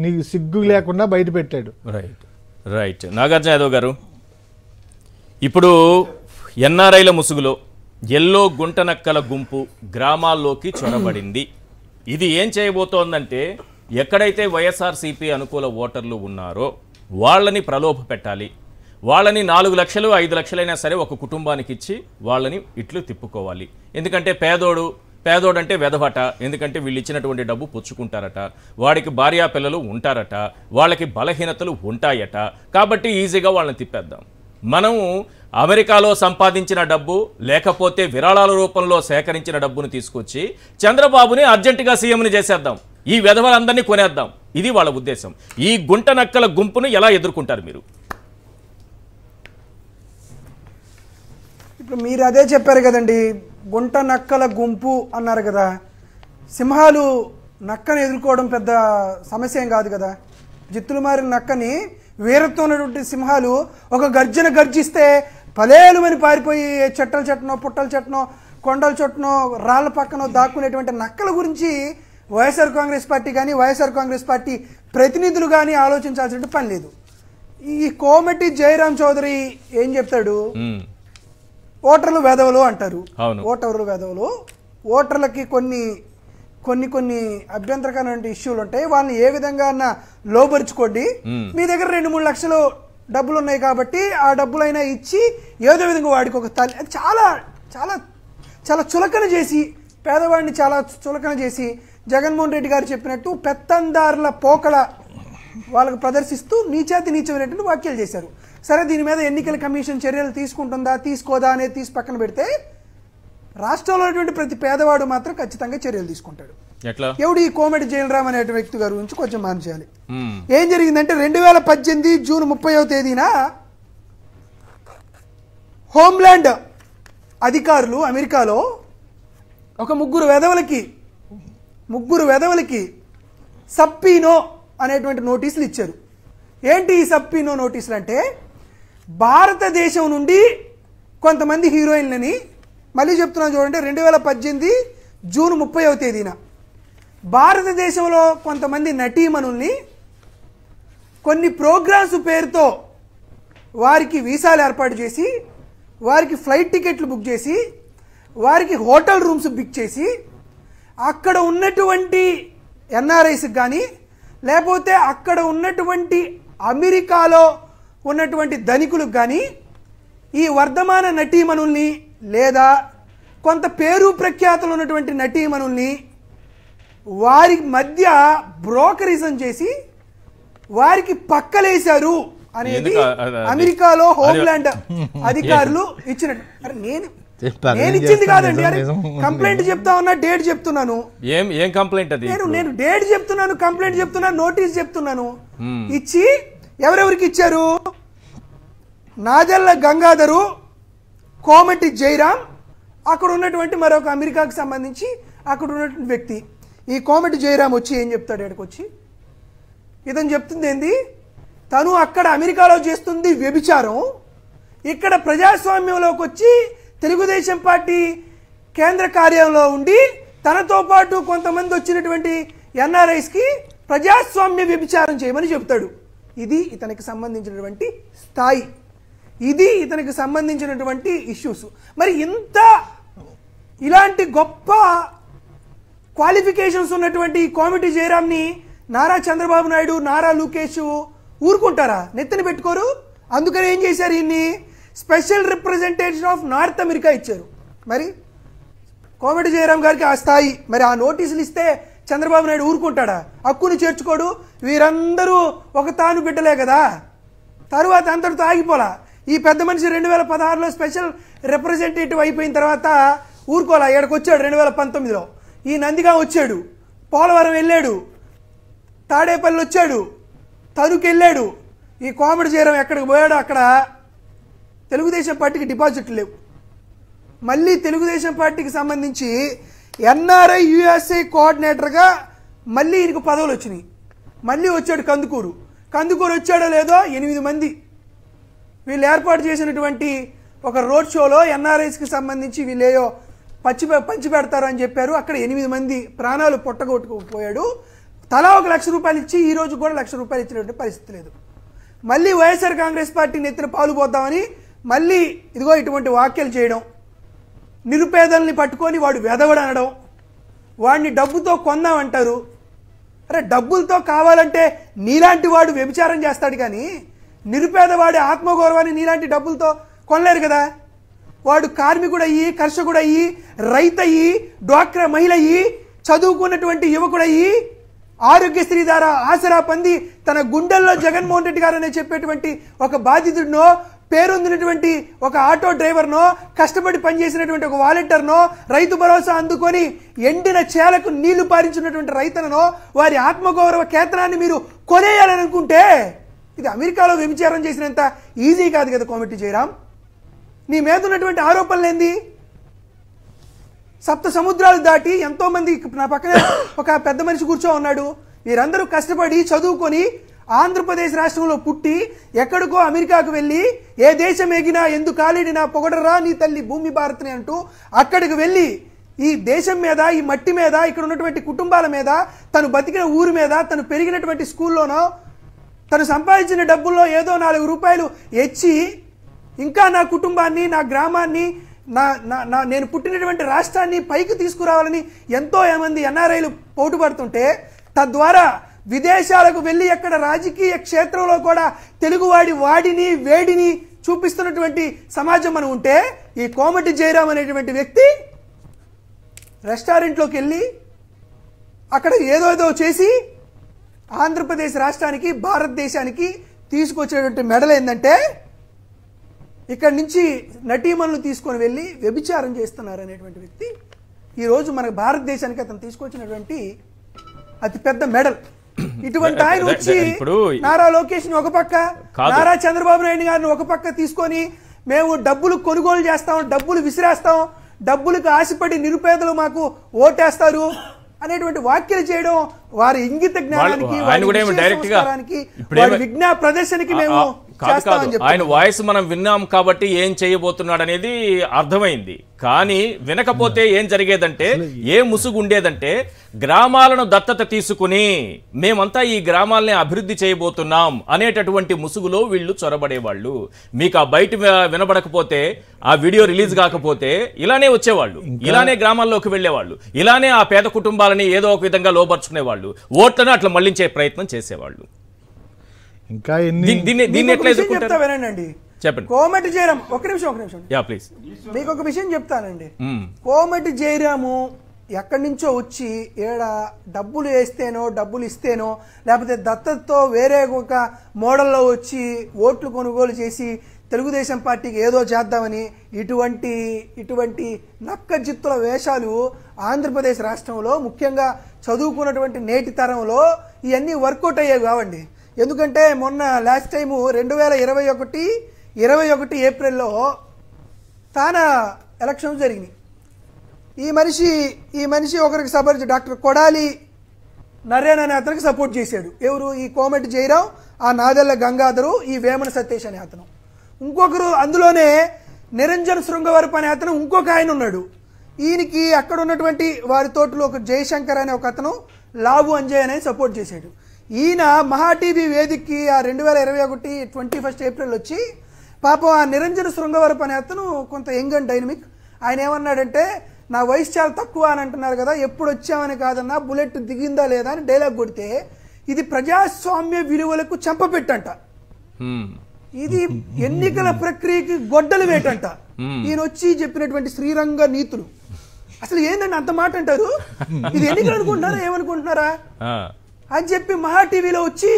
[SPEAKER 4] నీకు సిగ్గు లేకుండా బయట పెట్టాడు.
[SPEAKER 1] రైట్. నాగార్జున యాదవ్ గారు, ఇప్పుడు ఎన్ఆర్ఐల ముసుగులో ఎల్లో గుంటనక్కల గుంపు గ్రామాల్లోకి చొరబడింది. ఇది ఏం చేయబోతోందంటే ఎక్కడైతే వైఎస్ఆర్సీపీ అనుకూల ఓటర్లు ఉన్నారో వాళ్ళని ప్రలోభ పెట్టాలి, వాళ్ళని 4 లక్షలు 5 లక్షలైనా సరే ఒక కుటుంబానికి ఇచ్చి వాళ్ళని ఇట్లు తిప్పుకోవాలి. ఎందుకంటే పేదోడంటే వెధవట, ఎందుకంటే వీళ్ళు ఇచ్చినటువంటి డబ్బు పుచ్చుకుంటారట, వాడికి భార్యా పిల్లలు ఉంటారట, వాళ్ళకి బలహీనతలు ఉంటాయట, కాబట్టి ఈజీగా వాళ్ళని తిప్పేద్దాం. మనము అమెరికాలో సంపాదించిన డబ్బు లేకపోతే విరాళాల రూపంలో సేకరించిన డబ్బును తీసుకొచ్చి చంద్రబాబుని అర్జెంటుగా సీఎంని చేసేద్దాం, ఈ వెధవలందరినీ కొనేద్దాం, ఇది వాళ్ళ ఉద్దేశం. ఈ గుంట నక్కల గుంపును ఎలా ఎదుర్కొంటారు మీరు?
[SPEAKER 5] ఇప్పుడు మీరు అదే చెప్పారు కదండి, గుంట నక్కల గుంపు అన్నారు కదా. సింహాలు నక్కని ఎదుర్కోవడం పెద్ద సమస్య ఏం కాదు కదా. జిత్తులు మారిన నక్కని వీరత్వం ఉన్నటువంటి సింహాలు ఒక గర్జన గర్జిస్తే పలేలుమని పారిపోయి చెట్టల చెట్టనో పుట్టల చెట్టనో కొండల చెట్టనో రాళ్ల పక్కనో దాక్కునేటువంటి నక్కల గురించి వైఎస్ఆర్ కాంగ్రెస్ పార్టీ కానీ వైఎస్ఆర్ కాంగ్రెస్ పార్టీ ప్రతినిధులు కానీ ఆలోచించాల్సిన పని లేదు. ఈ కోమటి జయరాం చౌదరి ఏం చెప్తాడు, ఓటర్లు వెధవలు అంటారు. ఓటర్లు వెధవలు, ఓటర్లకి కొన్ని కొన్ని కొన్ని అభ్యంతరకరమైన ఇష్యూలు ఉంటాయి, వాళ్ళని ఏ విధంగా లోపరుచుకోండి. మీ దగ్గర 2-3 లక్షలు డబ్బులు ఉన్నాయి కాబట్టి ఆ డబ్బులైనా ఇచ్చి ఏదో విధంగా వాడికి ఒక తల్లి చాలా చాలా చాలా చులకన చేసి పేదవాడిని చాలా చులకన చేసి జగన్మోహన్ రెడ్డి గారు చెప్పినట్టు పెత్తందారుల పోకడ వాళ్ళకు ప్రదర్శిస్తూ నీచాతి నీచమైనటువంటి వ్యాఖ్యలు చేశారు. సరే, దీని మీద ఎన్నికల కమిషన్ చర్యలు తీసుకుంటుందా తీసుకోదా అనేది తీసి పక్కన పెడితే రాష్ట్రంలో ఉన్నటువంటి ప్రతి పేదవాడు మాత్రం ఖచ్చితంగా చర్యలు తీసుకుంటాడు. ఎవడు ఈ కోమటి జయలరామ్ అనే వ్యక్తి గారి గురించి కొంచెం మాట్లాడాలి. ఏం జరిగిందంటే 2018 జూన్ 30వ తేదీన హోంల్యాండ్ అధికారులు అమెరికాలో ఒక ముగ్గురు వెధవలకి సప్పీనో అనేటువంటి నోటీసులు ఇచ్చారు. ఏంటి ఈ సప్పీనో నోటీసులు అంటే, భారతదేశం నుండి కొంతమంది హీరోయిన్లని, మళ్ళీ చెప్తున్నాను చూడండి, 2018 జూన్ 30వ తేదీన భారతదేశంలో కొంతమంది నటీమణుల్ని కొన్ని ప్రోగ్రామ్స్ పేరుతో వారికి వీసాలు ఏర్పాటు చేసి, వారికి ఫ్లైట్ టికెట్లు బుక్ చేసి, వారికి హోటల్ రూమ్స్ బుక్ చేసి, అక్కడ ఉన్నటువంటి ఎన్ఆర్ఐస్కి కానీ లేకపోతే అక్కడ ఉన్నటువంటి అమెరికాలో ఉన్నటువంటి ధనికులకు కానీ ఈ వర్ధమాన నటీమణుల్ని లేదా కొంత పేరు ప్రఖ్యాతులు ఉన్నటువంటి నటీమణుల్ని వారి మధ్య బ్రోకరిజం చేసి వారికి పక్కలేశారు అనేది అమెరికాలో హోంల్యాండ్ అధికారులు ఇచ్చినట్టు. అరే నేను ఇచ్చింది కాదండి, అరే కంప్లైంట్ చెప్తా ఉన్నా, డేట్ చెప్తున్నాను.
[SPEAKER 1] ఏం కంప్లైంట్ అది?
[SPEAKER 5] నేను డేట్ చెప్తున్నాను, కంప్లైంట్ చెప్తున్నాను, నోటీస్ చెప్తున్నాను. ఇచ్చి ఎవరెవరికి ఇచ్చారు? నాదెళ్ల గంగాధరు, కోమటి జయరాం, అక్కడ ఉన్నటువంటి మరొక అమెరికాకు సంబంధించి అక్కడ ఉన్నటువంటి వ్యక్తి. ఈ కోమటి జయరాం వచ్చి ఏం చెప్తాడు? ఎక్కడికి వచ్చి ఇతను చెప్తుంది ఏంది, తను అక్కడ అమెరికాలో చేస్తుంది వ్యభిచారం, ఇక్కడ ప్రజాస్వామ్యంలోకి వచ్చి తెలుగుదేశం పార్టీ కేంద్ర కార్యాలయంలో ఉండి తనతో పాటు కొంతమంది వచ్చినటువంటి ఎన్ఆర్ఐస్కి ప్రజాస్వామ్య వ్యభిచారం చేయమని చెప్తాడు. ఇది ఇతనికి సంబంధించినటువంటి స్థాయి, ఇది ఇతనికి సంబంధించినటువంటి ఇష్యూస్. మరి ఇంత ఇలాంటి గొప్ప క్వాలిఫికేషన్స్ ఉన్నటువంటి కోమటి జయరాంని నారా చంద్రబాబు నాయుడు, నారా లోకేష్ ఊరుకుంటారా? నెత్తిన పెట్టుకోరు. అందుకని ఏం చేశారు? ఈయన్ని special representation of north America ఇచ్చారు. మరి కోమటి జయరాం గారికి ఆ స్థాయి, మరి ఆ నోటీసులు ఇస్తే చంద్రబాబు నాయుడు ఊరుకుంటాడా? హక్కుని చేర్చుకోడు. వీరందరూ ఒక తాను బిడ్డలే కదా. తరువాత అంతటితో ఆగిపోలా. ఈ పెద్ద మనిషి 2016లో స్పెషల్ రిప్రజెంటేటివ్ అయిపోయిన తర్వాత ఊరుకోలా. ఇక్కడికి వచ్చాడు 2019లో. ఈ నందిగా వచ్చాడు, పోలవరం వెళ్ళాడు, తాడేపల్లి వచ్చాడు, తణుకు వెళ్ళాడు. ఈ కోమటి జయరాం ఎక్కడికి పోయాడో అక్కడ తెలుగుదేశం పార్టీకి డిపాజిట్లు లేవు. మళ్ళీ తెలుగుదేశం పార్టీకి సంబంధించి ఎన్ఆర్ఐ యుఎస్ఏ కోఆర్డినేటర్గా మళ్ళీ ఈయనకు పదవులు వచ్చినాయి. మళ్ళీ వచ్చాడు కందుకూరు వచ్చాడో లేదో 8 మంది వీళ్ళు ఏర్పాటు చేసినటువంటి ఒక రోడ్ షోలో ఎన్ఆర్ఐస్కి సంబంధించి వీళ్ళేయో పంచి పెడతారు అని చెప్పారు. అక్కడ 8 మంది ప్రాణాలు పొట్టగొట్టుకుపోయాడు. తలా 1 లక్ష రూపాయలు ఇచ్చి ఈ రోజు కూడా 1 లక్ష రూపాయలు ఇచ్చినటువంటి పరిస్థితి లేదు. మళ్ళీ వైఎస్ఆర్ కాంగ్రెస్ పార్టీ నెత్తిన పాలు పోద్దామని మళ్ళీ ఇదిగో ఇటువంటి వ్యాఖ్యలు చేయడం, నిరుపేదల్ని పట్టుకొని వాడు వెదవడు అనడం, వాడిని డబ్బుతో కొందామంటారు. అరే డబ్బులతో కావాలంటే నీలాంటి వాడు వ్యభిచారం చేస్తాడు కానీ నిరుపేదవాడి ఆత్మగౌరవాన్ని నీలాంటి డబ్బులతో కొనలేరు కదా. వాడు కార్మికుడయ్యి, కర్షకుడయ్యి, రైతయ్యి, డ్వాక్రా మహిళయ్యి, చదువుకున్నటువంటి యువకుడయ్యి, ఆరోగ్యశ్రీ ద్వారా ఆసరా పొంది తన గుండెల్లో జగన్మోహన్ రెడ్డి గారు అనే చెప్పేటువంటి ఒక బాధితుడినో, పేరొందినటువంటి ఒక ఆటో డ్రైవర్నో, కష్టపడి పనిచేసినటువంటి ఒక వాలంటీర్నో, రైతు భరోసా అందుకొని ఎండిన చేలకు నీళ్లు పారించినటువంటి రైతులనో వారి ఆత్మగౌరవ కేంద్రాన్ని మీరు కొనేయాలని అనుకుంటే ఇది అమెరికాలో వ్యభిచారం చేసినంత ఈజీ కాదు కదా. కోమటి జయరాం, నీ మీద ఉన్నటువంటి ఆరోపణలు ఏంది? సప్త సముద్రాలు దాటి ఎంతో మంది, నా పక్కన ఒక పెద్ద మనిషి కూర్చో ఉన్నాడు, వీరందరూ కష్టపడి చదువుకొని ఆంధ్రప్రదేశ్ రాష్ట్రంలో పుట్టి ఎక్కడికో అమెరికాకు వెళ్ళి ఏ దేశం ఎగినా ఎందుకు కాలిడినా పొగడరా నీ తల్లి భూమి భారత్ని అంటూ అక్కడికి వెళ్ళి ఈ దేశం మీద, ఈ మట్టి మీద, ఇక్కడ ఉన్నటువంటి కుటుంబాల మీద, తను బతికిన ఊరి మీద, తను పెరిగినటువంటి స్కూల్లోనో తను సంపాదించిన డబ్బుల్లో ఏదో 4 రూపాయలు ఇచ్చి ఇంకా నా కుటుంబాన్ని, నా గ్రామాన్ని, నేను పుట్టినటువంటి రాష్ట్రాన్ని పైకి తీసుకురావాలని ఎంతో మంది ఎన్ఆర్ఐలు పోటుపడుతుంటే, తద్వారా విదేశాలకు వెళ్ళి అక్కడ రాజకీయ క్షేత్రంలో కూడా తెలుగువాడి వాడిని వేడిని చూపిస్తున్నటువంటి సమాజం మనం ఉంటే, ఈ కోమటి జయరాం అనేటువంటి వ్యక్తి రెస్టారెంట్లోకి వెళ్ళి అక్కడ ఏదో చేసి ఆంధ్రప్రదేశ్ రాష్ట్రానికి భారతదేశానికి తీసుకొచ్చేటువంటి మెడల్ ఏంటంటే ఇక్కడి నుంచి నటీమణులు తీసుకొని వెళ్ళి వ్యభిచారం చేస్తున్నారు అనేటువంటి వ్యక్తి ఈరోజు మన భారతదేశానికి అతను తీసుకొచ్చినటువంటి అతిపెద్ద మెడల్. ఇటువంటి ఆయన వచ్చి నారా లోకేష్ ని ఒక పక్క, నారా చంద్రబాబు నాయుడు గారిని ఒక పక్క తీసుకొని మేము డబ్బులు కొనుగోలు చేస్తాం, డబ్బులు విసిరేస్తాం, డబ్బులకు ఆశపడి నిరుపేదలు మాకు ఓటేస్తారు అనేటువంటి వ్యాఖ్యలు చేయడం వారి ఇంగిత జ్ఞానానికి, వారి విజ్ఞా ప్రదర్శనకి మేము
[SPEAKER 1] ఆయన వాయిస్ మనం విన్నాం కాబట్టి ఏం చేయబోతున్నాడు అనేది అర్థమైంది. కానీ వినకపోతే ఏం జరిగేదంటే, ఏ ముసుగు ఉండేదంటే, గ్రామాలను దత్తత తీసుకుని మేమంతా ఈ గ్రామాలని అభివృద్ధి చేయబోతున్నాం అనేటటువంటి ముసుగులో వీళ్ళు చొరబడేవాళ్ళు. మీకు ఆ బయట వినబడకపోతే, ఆ వీడియో రిలీజ్ కాకపోతే ఇలానే వచ్చేవాళ్ళు, ఇలానే గ్రామాల్లోకి వెళ్లేవాళ్ళు, ఇలానే ఆ పేద కుటుంబాలని ఏదో ఒక విధంగా లోపరుచుకునేవాళ్ళు, ఓట్లను అట్లా మళ్లించే ప్రయత్నం చేసేవాళ్ళు.
[SPEAKER 4] ఇంకా
[SPEAKER 1] దీన్ని ఎట్లా ఎదుర్కొంటారు
[SPEAKER 5] వినండి.
[SPEAKER 1] చెప్పండి.
[SPEAKER 5] కోమటి జయరాం ఒక నిమిషం
[SPEAKER 1] యా ప్లీజ్,
[SPEAKER 5] మీకు ఒక విషయం చెప్తానండి. కోమటి జయరాము ఎక్కడి నుంచో వచ్చి ఏడ డబ్బులు వేస్తేనో డబ్బులు ఇస్తేనో లేకపోతే దత్తతతో వేరే ఒక మోడల్లో వచ్చి ఓట్లు కొనుగోలు చేసి తెలుగుదేశం పార్టీకి ఏదో చేద్దామని ఇటువంటి నక్కజిత్తుల వేషాలు ఆంధ్రప్రదేశ్ రాష్ట్రంలో ముఖ్యంగా చదువుకున్నటువంటి నేటి తరంలో ఇవన్నీ వర్కౌట్ అయ్యేవి కావండి. ఎందుకంటే మొన్న లాస్ట్ టైము 2021 ఏప్రిల్లో తానా ఎలక్షన్స్ జరిగినాయి. ఈ మనిషి ఒకరికి సపోర్ట్, డాక్టర్ కొడాలి నరేన్ అనే అతనికి సపోర్ట్ చేశాడు. ఎవరు? ఈ కోమటి జయరాం, ఆ నాదెళ్ల గంగాధరు, ఈ వేమన సతీష్ అనే అతను. ఇంకొకరు అందులోనే నిరంజన్ శృంగవరపు అనే అతను, ఇంకొక ఆయన ఉన్నాడు. ఈయనకి అక్కడ ఉన్నటువంటి వారి తోటలో ఒక జయశంకర్ అనే ఒక అతను, లావు అంజయ్ అనే సపోర్ట్ చేశాడు. ఈయన మహా టీవీ వేదికకి ఆ 2021 21 ఏప్రిల్ వచ్చి పాపం ఆ నిరంజన శృంగవరపు అనే అతను కొంత యంగ్ అండ్ డైనమిక్, ఆయన ఏమన్నాడంటే, నా వయసు చాలా తక్కువ అని అంటున్నారు కదా, ఎప్పుడు వచ్చామని కాదన్నా, బుల్లెట్ దిగిందా లేదా అని డైలాగ్ కొడితే ఇది ప్రజాస్వామ్య విలువలకు చెంపపెట్టంట, ఇది ఎన్నికల ప్రక్రియకి గొడ్డలు వేటంట. ఈయన వచ్చి చెప్పినటువంటి శ్రీరంగ నీతులు అసలు ఏంటంటే అంత మాట అంటారు. ఇది ఎన్నికలు అనుకుంటున్నారా, ఏమనుకుంటున్నారా అని చెప్పి మహా టీవీలో వచ్చి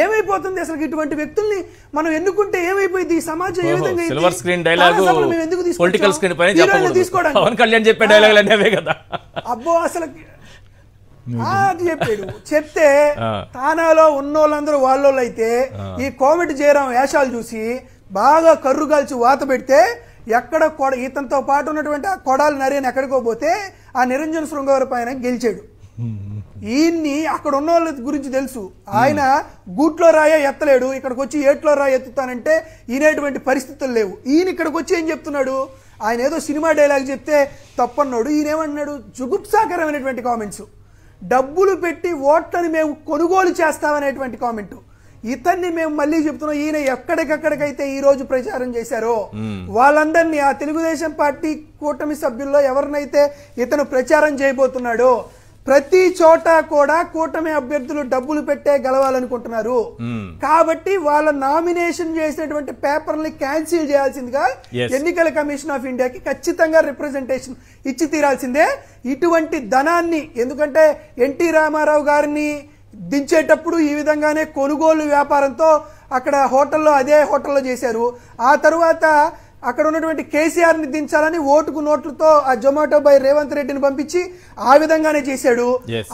[SPEAKER 5] ఏమైపోతుంది అసలు ఇటువంటి వ్యక్తుల్ని మనం ఎన్నుకుంటే ఏమైపోయింది, ఈ సమాజం ఏ విధంగా
[SPEAKER 1] silver screen dialogue political screen పైన చెప్పకూడదు, పవన్ కళ్యాణ్ చెప్పే డైలాగులు అనేవే కదా.
[SPEAKER 5] అబ్బో అసలు అది చెప్పాడు. చెప్తే తానాలో ఉన్నోళ్ళందరూ వాళ్ళోళ్ళు అయితే ఈ కోమటి జయరాం వేషాలు చూసి బాగా కర్రుగాల్చి వాత పెడితే ఎక్కడ ఇతనితో పాటు ఉన్నటువంటి ఆ కొడాలి నరేన్ ఎక్కడికో పోతే ఆ నిరంజన్ శృంగవరపు ఆయన గెలిచాడు. ఈయన్ని అక్కడ ఉన్న వాళ్ళ గురించి తెలుసు, ఆయన గూట్లో రాయ ఎత్తలేడు, ఇక్కడికి వచ్చి ఏట్లో రాయ ఎత్తుతానంటే ఈయనటువంటి పరిస్థితులు లేవు. ఈయన ఇక్కడికి వచ్చి ఏం చెప్తున్నాడు, ఆయన ఏదో సినిమా డైలాగ్ చెప్తే తప్పన్నాడు. ఈయనేమన్నాడు, జుగుప్సాకరమైనటువంటి కామెంట్స్, డబ్బులు పెట్టి ఓట్లని మేము కొనుగోలు చేస్తామనేటువంటి కామెంట్. ఇతన్ని మేము మళ్ళీ చెప్తున్నాం, ఈయన ఎక్కడికక్కడికైతే ఈ రోజు ప్రచారం చేశారో వాళ్ళందరినీ, ఆ తెలుగుదేశం పార్టీ కూటమి సభ్యుల్లో ఎవరినైతే ఇతను ప్రచారం చేయబోతున్నాడో ప్రతి చోట కూడా కూటమి అభ్యర్థులు డబ్బులు పెట్టే గెలవాలనుకుంటున్నారు. కాబట్టి వాళ్ళ నామినేషన్ చేసినటువంటి పేపర్ని క్యాన్సిల్ చేయాల్సిందిగా ఎన్నికల కమిషన్ ఆఫ్ ఇండియాకి ఖచ్చితంగా రిప్రజెంటేషన్ ఇచ్చి తీరాల్సిందే. ఇటువంటి ధనాన్ని, ఎందుకంటే ఎన్టీ రామారావు గారిని దించేటప్పుడు ఈ విధంగానే కొనుగోలు వ్యాపారంతో అక్కడ హోటల్లో, అదే హోటల్లో చేశారు. ఆ తరువాత అక్కడ ఉన్నటువంటి కేసీఆర్ ని దించాలని ఓటుకు నోట్లతో ఆ జొమాటో బై రేవంత్ రెడ్డిని పంపించి ఆ విధంగానే చేశాడు.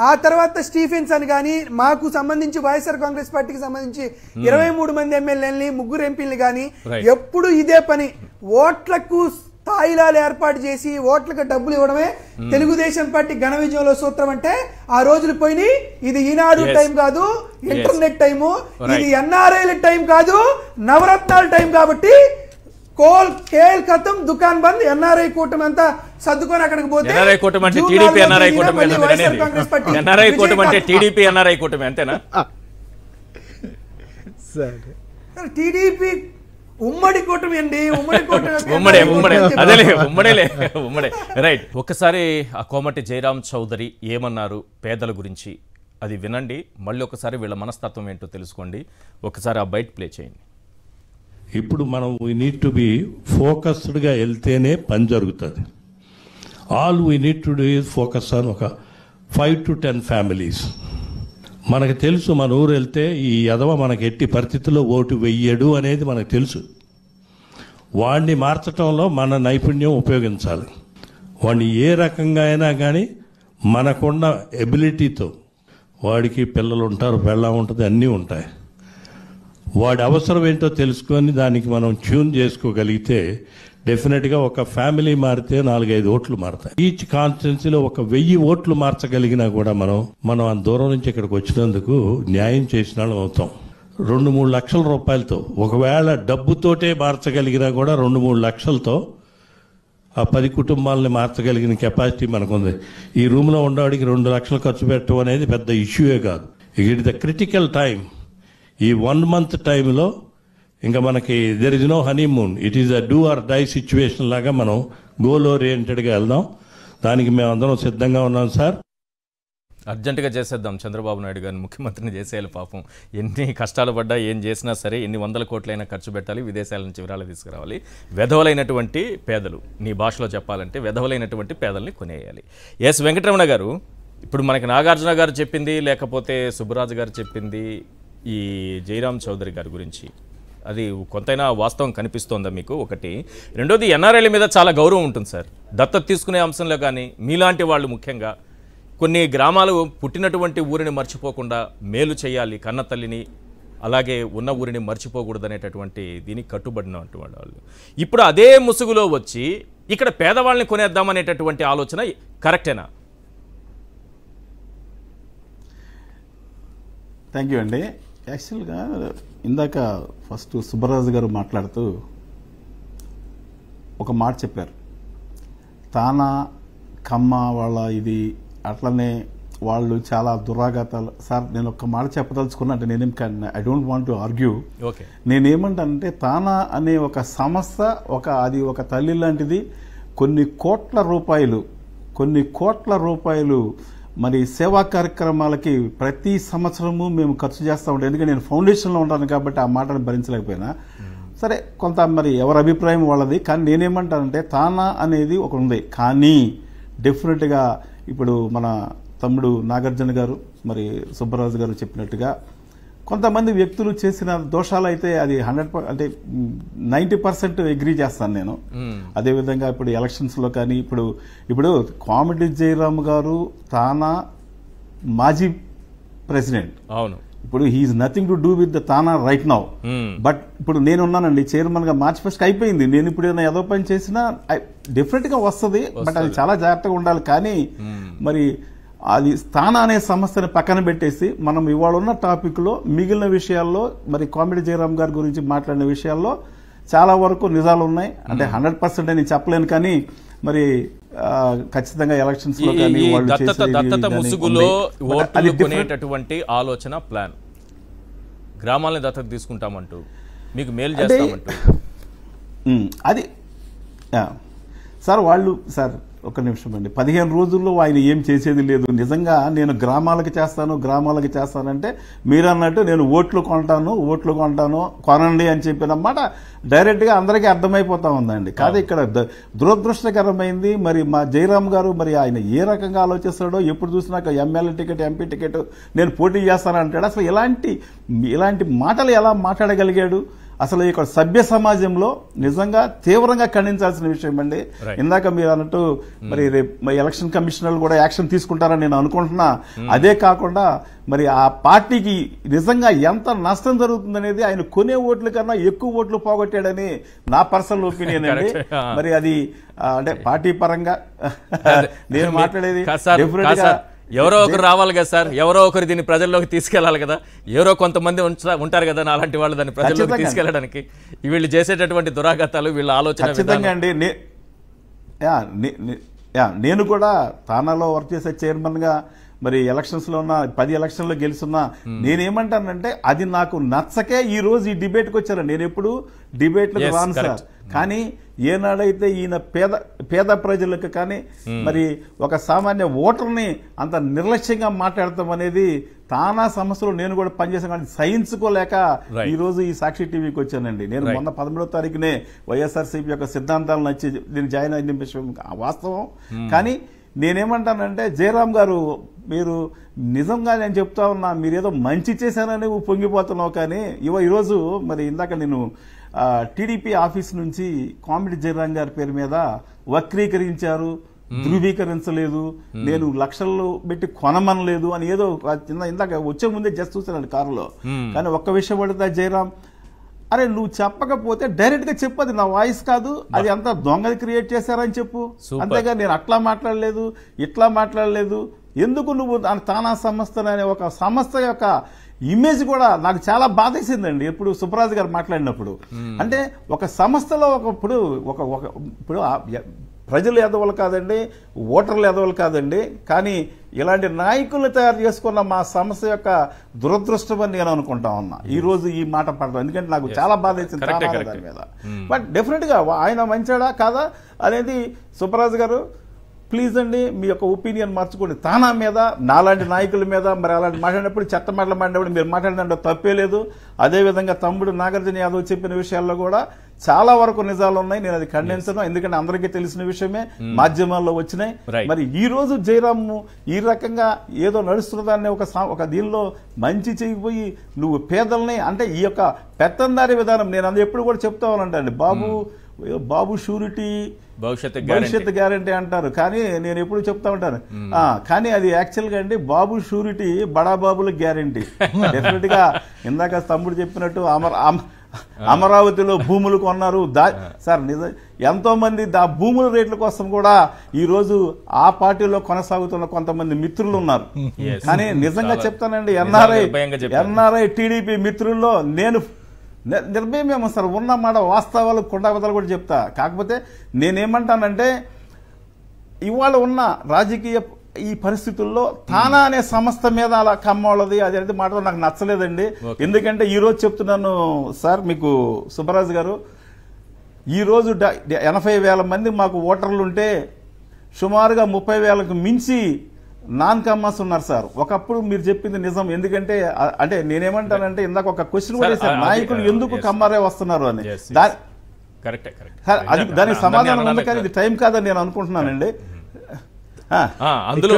[SPEAKER 5] ఆ తర్వాత స్టీఫెన్స్ అని గాని, మాకు సంబంధించి వైఎస్ఆర్ కాంగ్రెస్ పార్టీకి సంబంధించి 23 మంది ఎమ్మెల్యేలని, 3 ఎంపీలు గాని ఎప్పుడు ఇదే పని, ఓట్లకు స్థాయిలాలు ఏర్పాటు చేసి ఓట్లకు డబ్బులు ఇవ్వడమే తెలుగుదేశం పార్టీ ఘన విజయంలో సూత్రం. అంటే ఆ రోజులు పోయినాయి. ఇది ఈనాడు టైం కాదు, ఇంటర్నెట్ టైము, ఇది ఎన్ఆర్ఐల టైం కాదు, నవరత్నాల టైం. కాబట్టి కేల్ ఖతం, దుకాన్ బంద్. ఎన్ఆర్ఐ కూటమి అంతా సర్దుకొని అక్కడికి పోతే
[SPEAKER 1] ఎన్ఆర్ఐ కూటమి అంటే టీడీపీ ఎన్ఆర్ఐ కూటమి, ఎన్ఆర్ఐ కూటమి అంటే టీడీపీ ఎన్ఆర్ఐ కూటమి అంతేనా?
[SPEAKER 5] టీడీపీ ఉమ్మడి కూటమి అండి, ఉమ్మడి
[SPEAKER 1] ఉమ్మడే. రైట్. ఒక్కసారి ఆ కోమటి జయరాం చౌదరి ఏమన్నారు పేదల గురించి అది వినండి. మళ్ళీ ఒకసారి వీళ్ళ మనస్తత్వం ఏంటో తెలుసుకోండి. ఒకసారి ఆ బైట్ ప్లే చేయండి.
[SPEAKER 2] ఇప్పుడు మనం వీ నీడ్ టు బి ఫోకస్డ్గా వెళ్తేనే పని జరుగుతుంది. All we need to do is focus on ఒక 5 to 10 ఫ్యామిలీస్. మనకు తెలుసు మన ఊరు వెళ్తే ఈ యదవ మనకి ఎట్టి పరిస్థితుల్లో ఓటు వెయ్యడు అనేది మనకు తెలుసు. వాడిని మార్చడంలో మన నైపుణ్యం ఉపయోగించాలి. వాడిని ఏ రకంగా అయినా కానీ మనకున్న ఎబిలిటీతో, వాడికి పిల్లలు ఉంటారు, పెళ్ళం ఉంటుంది, అన్నీ ఉంటాయి. వాడి అవసరం ఏంటో తెలుసుకొని దానికి మనం ట్యూన్ చేసుకోగలిగితే డెఫినెట్గా ఒక ఫ్యామిలీ మారితే 4-5 ఓట్లు మారుతాయి. ఈచ్ కాన్స్టిట్యున్సీలో 1000 ఓట్లు మార్చగలిగినా కూడా మనం ఆ దూరం నుంచి ఇక్కడికి వచ్చినందుకు న్యాయం చేసిన వాళ్ళం అవుతాం. 2-3 లక్షల రూపాయలతో, ఒకవేళ డబ్బుతోటే మార్చగలిగినా కూడా 2-3 లక్షలతో ఆ 10 కుటుంబాలని మార్చగలిగిన కెపాసిటీ మనకుంది. ఈ రూమ్లో ఉండేవాడికి 2 లక్షలు ఖర్చు పెట్టడం అనేది పెద్ద ఇష్యూయే కాదు. It the critical time. ఈ 1 month టైంలో ఇంకా మనకి there is no honeymoon, it is a do or die situation లాగా మనం గోల్ ఓరియంటెడ్గా వెళ్దాం. దానికి మేమందరం సిద్ధంగా ఉన్నాం సార్.
[SPEAKER 1] అర్జెంటుగా చేసేద్దాం. చంద్రబాబు నాయుడు గారిని ముఖ్యమంత్రిని చేసేయాలి. పాపం ఎన్ని కష్టాలు పడ్డా, ఏం చేసినా సరే, ఎన్ని 100 కోట్లైనా ఖర్చు పెట్టాలి, విదేశాల నుంచి విరాళాలు తీసుకురావాలి. వెధవలైనటువంటి పేదలు, నీ భాషలో చెప్పాలంటే వెధవలైనటువంటి పేదల్ని కొనేయాలి. ఎస్ వెంకటరమణ గారు, ఇప్పుడు మనకి నాగార్జున గారు చెప్పింది, లేకపోతే సుబ్బరాజు గారు చెప్పింది ఈ జయరాం చౌదరి గారి గురించి, అది కొంతైనా వాస్తవం కనిపిస్తోందా మీకు? ఒకటి. రెండోది, ఎన్ఆర్ఐల మీద చాలా గౌరవం ఉంటుంది సార్. దత్తత తీసుకునే అంశంలో కానీ మీలాంటి వాళ్ళు ముఖ్యంగా కొన్ని గ్రామాలు పుట్టినటువంటి ఊరిని మర్చిపోకుండా మేలు చేయాలి, కన్న తల్లిని అలాగే ఉన్న ఊరిని మర్చిపోకూడదనేటటువంటి దీనికి కట్టుబడినటువంటి వాళ్ళు ఇప్పుడు అదే ముసుగులో వచ్చి ఇక్కడ పేదవాళ్ళని కొనేద్దామనేటటువంటి ఆలోచన కరెక్టేనా?
[SPEAKER 3] థ్యాంక్ యూ అండి. యాక్చువల్గా ఇందాక ఫస్ట్ సుబ్బరాజు గారు మాట్లాడుతూ ఒక మాట చెప్పారు, తానా కమ్మ వాళ్ళ ఇది అట్లనే వాళ్ళు చాలా దురాఘాతాలు. సార్ నేను ఒక మాట చెప్పదలుచుకున్నా, అంటే నేనేం I don't want to argue. నేనేమంటానంటే తానా అనే ఒక సంస్థ, అది ఒక తల్లి లాంటిది. కొన్ని కోట్ల రూపాయలు మరి సేవా కార్యక్రమాలకి ప్రతి సంవత్సరము మేము ఖర్చు చేస్తూ ఉంటాం. ఎందుకంటే నేను ఫౌండేషన్లో ఉంటాను కాబట్టి ఆ మాటను భరించలేకపోయినా సరే, కొంత మరి ఎవరి అభిప్రాయం వాళ్ళది. కానీ నేనేమంటానంటే తానా అనేది ఒక ఉంది, కానీ డెఫినెట్గా ఇప్పుడు మన తమ్ముడు నాగార్జున గారు మరి సుబ్బరాజు గారు చెప్పినట్టుగా కొంతమంది వ్యక్తులు చేసిన దోషాలు అయితే అది 90% అగ్రీ చేస్తాను నేను. అదేవిధంగా ఇప్పుడు ఎలక్షన్స్లో కానీ ఇప్పుడు కామెడీ జయరామ్ గారు తానా మాజీ ప్రెసిడెంట్, అవును, ఇప్పుడు he is nothing to do with the TANA right now. But ఇప్పుడు నేనున్నానండి చైర్మన్ గా, మార్చి 1st అయిపోయింది. నేను ఇప్పుడు ఏదైనా ఏదో పని చేసినా డెఫినెట్ గా వస్తుంది, బట్ అది చాలా జాగ్రత్తగా ఉండాలి. కానీ మరి అది తానా అనే సమస్యను పక్కన పెట్టేసి మనం ఇవాళ ఉన్న టాపిక్ లో మిగిలిన విషయాల్లో మరి కామెడీ జయరామ్ గారి గురించి మాట్లాడిన విషయాల్లో చాలా వరకు నిజాలు ఉన్నాయి. అంటే 100% అని చెప్పలేను, కానీ మరి ఖచ్చితంగా ఎలక్షన్స్ లో కానీ
[SPEAKER 1] దత్తత ముసుగులో ఓట్లు కొనేటటువంటి ఆలోచన, ప్లాన్, గ్రామాలని దత్తత తీసుకుంటామంటూ మీకు మేలు చేస్తామంటూ
[SPEAKER 3] అది సార్ వాళ్ళు సార్ ఒక్క నిమిషం అండి, 15 రోజుల్లో ఆయన ఏం చేసేది లేదు. నిజంగా నేను గ్రామాలకి చేస్తానంటే మీరన్నట్టు నేను ఓట్లు కొంటాను కొనండి అని చెప్పినమాట డైరెక్ట్ గా అందరికీ అర్థమైపోతా ఉందండి. కాదు ఇక్కడ దురదృష్టకరమైంది. మరి మా జయరామ్ గారు మరి ఆయన ఏ రకంగా ఆలోచిస్తాడో, ఎప్పుడు చూసినాక ఎమ్మెల్యే టికెట్, ఎంపీ టికెట్ నేను పోటీ చేస్తానంటాడు. అసలు ఇలాంటి మాటలు ఎలా మాట్లాడగలిగాడు? అసలు ఇక్కడ సభ్య సమాజంలో నిజంగా తీవ్రంగా ఖండించాల్సిన విషయం అండి. ఇందాక మీరు అన్నట్టు మరి ఎలక్షన్ కమిషనర్లు కూడా యాక్షన్ తీసుకుంటారని నేను అనుకుంటున్నా. అదే కాకుండా మరి ఆ పార్టీకి నిజంగా ఎంత నష్టం జరుగుతుందనేది, ఆయన కొనే ఓట్ల కన్నా ఎక్కువ ఓట్లు పోగొట్టాడని నా పర్సనల్ ఒపీనియన్ అండి. మరి అది అంటే పార్టీ పరంగా నేను మాట్లాడేది డెఫినెట్ గా
[SPEAKER 1] ఎవరో ఒకరు రావాలి కదా సార్, ఎవరో ఒకరు దీన్ని ప్రజల్లోకి తీసుకెళ్లాలి కదా. ఎవరో కొంతమంది ఉంటారు కదా అలాంటి వాళ్ళు దాన్ని ప్రజల్లోకి తీసుకెళ్లడానికి. వీళ్ళు చేసేటటువంటి దురాఘాతాలు, వీళ్ళ ఆలోచన
[SPEAKER 3] ఖచ్చితంగా అండి. నేను కూడా తానాలో వర్క్ చేసే చైర్మన్ గా మరి ఎలక్షన్స్ లో ఉన్నా 10 ఎలక్షన్లో గెలుస్తున్నా నేనేమంటానంటే అది నాకు నచ్చకే ఈ రోజు ఈ డిబేట్కి వచ్చాను. నేను ఎప్పుడు డిబేట్లకు రాను సార్. కానీ ఏనాడైతే ఈయన పేద ప్రజలకు కానీ మరి ఒక సామాన్య ఓటర్ని అంత నిర్లక్ష్యంగా మాట్లాడతాం అనేది తానా సంస్థలో నేను కూడా పనిచేసాను కానీ సహించుకోలేక ఈ రోజు ఈ సాక్షి టీవీకి వచ్చానండి. నేను మొన్న 13వ తారీఖునే వైఎస్ఆర్సీపీ యొక్క సిద్ధాంతాలు నచ్చి దీన్ని జాయిన్ అయిన విషయం వాస్తవం. కానీ నేనేమంటానంటే జయరాం గారు మీరు నిజంగా నేను చెప్తా ఉన్నా మీరేదో మంచి చేశానని పొంగిపోతున్నావు. కానీ ఈరోజు మరి ఇందాక నేను టీడీపీ ఆఫీస్ నుంచి కామెడీ జయరాం గారి పేరు మీద వక్రీకరించారు, ధృవీకరించలేదు, నేను లక్షలు పెట్టి కొనమనలేదు అని ఏదో ఇందాక వచ్చే ముందే జస్ట్ చూసానండి కారులో. కానీ ఒక్క విషయం పడుతుంది జయరాం, అరే నువ్వు చెప్పకపోతే డైరెక్ట్ గా చెప్పు, అది నా వాయిస్ కాదు, అది అంతా దొంగది క్రియేట్ చేశారని చెప్పు. అంతేగా నేను అట్లా మాట్లాడలేదు ఇట్లా మాట్లాడలేదు. ఎందుకు నువ్వు తానా సంస్థ అనే ఒక సంస్థ యొక్క ఇమేజ్ కూడా నాకు చాలా బాధేసిందండి ఎప్పుడు సుబ్బరాజు గారు మాట్లాడినప్పుడు. అంటే ఒక సంస్థలో ఇప్పుడు ప్రజలు ఎదవలు కాదండి, ఓటర్లు ఎదవలు కాదండి, కానీ ఇలాంటి నాయకులు తయారు చేసుకున్న మా సంస్థ యొక్క దురదృష్టం అని నేను అనుకుంటా ఉన్నా ఈ రోజు ఈ మాట పడడం. ఎందుకంటే నాకు చాలా బాధ వేసింది దాని మీద. బట్ డెఫినెట్ గా ఆయన మంచాడా కాదా అనేది సుబ్బరాజు గారు ప్లీజ్ అండి మీ యొక్క ఒపీనియన్ మార్చుకోండి. తానా మీద నాలాంటి నాయకుల మీద మరి అలాంటి మాట్లాడినప్పుడు చెత్త మాటలు మాట్లాడినప్పుడు మీరు మాట్లాడినంటే తప్పే లేదు. అదేవిధంగా తమ్ముడు నాగార్జున యాదవ్ చెప్పిన విషయాల్లో కూడా చాలా వరకు నిజాలు ఉన్నాయి. నేను అది ఖండించను, ఎందుకంటే అందరికీ తెలిసిన విషయమే, మాధ్యమాల్లో వచ్చినాయి. మరి ఈ రోజు జయరామ్ ఈ రకంగా ఏదో నడుస్తున్నదాన్ని ఒక దీనిలో మంచి చేయబోయి నువ్వు పేదల్ని అంటే ఈ యొక్క పెత్తందారి విధానం నేను అది ఎప్పుడు కూడా చెప్తా ఉన్నానండి. బాబు షూరిటీ భవిష్యత్ గ్యారంటీ అంటారు, కానీ నేను ఎప్పుడు చెప్తా ఉంటాను కానీ అది యాక్చువల్ గా అండి బాబు షూరిటీ బడాబాబుల గ్యారంటీ. డెఫినెట్ గా ఇందాక తమ్ముడు చెప్పినట్టు అమరావతిలో భూములు కొన్నారు సార్. నిజం ఎంతో మంది భూముల రేట్ల కోసం కూడా ఈ రోజు ఆ పార్టీలో కొనసాగుతున్న కొంతమంది మిత్రులు ఉన్నారు. కానీ నిజంగా చెప్తానండి ఎన్ఆర్ఐ టీడీపీ మిత్రుల్లో నేను నిర్భయమేమో సార్, ఉన్న మాట వాస్తవాలు కొండవతలు కూడా చెప్తా. కాకపోతే నేనేమంటానంటే ఇవాళ ఉన్న రాజకీయ ఈ పరిస్థితుల్లో తానా అనే సంస్థ మీద అలా కమ్మోళ్ళది అది అనేది మాట నాకు నచ్చలేదండి. ఎందుకంటే ఈ రోజు చెప్తున్నాను సార్ మీకు సుబ్బరాజు గారు, ఈ రోజు 80,000 మంది మాకు ఓటర్లు ఉంటే సుమారుగా 30,000కు మించి నాన్ కమ్మర్స్ ఉన్నారు సార్. ఒకప్పుడు మీరు చెప్పింది నిజం. ఎందుకంటే అంటే నేనేమంటానంటే ఇందాక ఒక క్వశ్చన్ కూడా వేశారు, నాయకులు ఎందుకు కమ్మారే వస్తున్నారు అని. దానికి సమాధానం ఉంది, కానీ ఇది టైం కాదని నేను అనుకుంటున్నానండి.
[SPEAKER 1] అందులో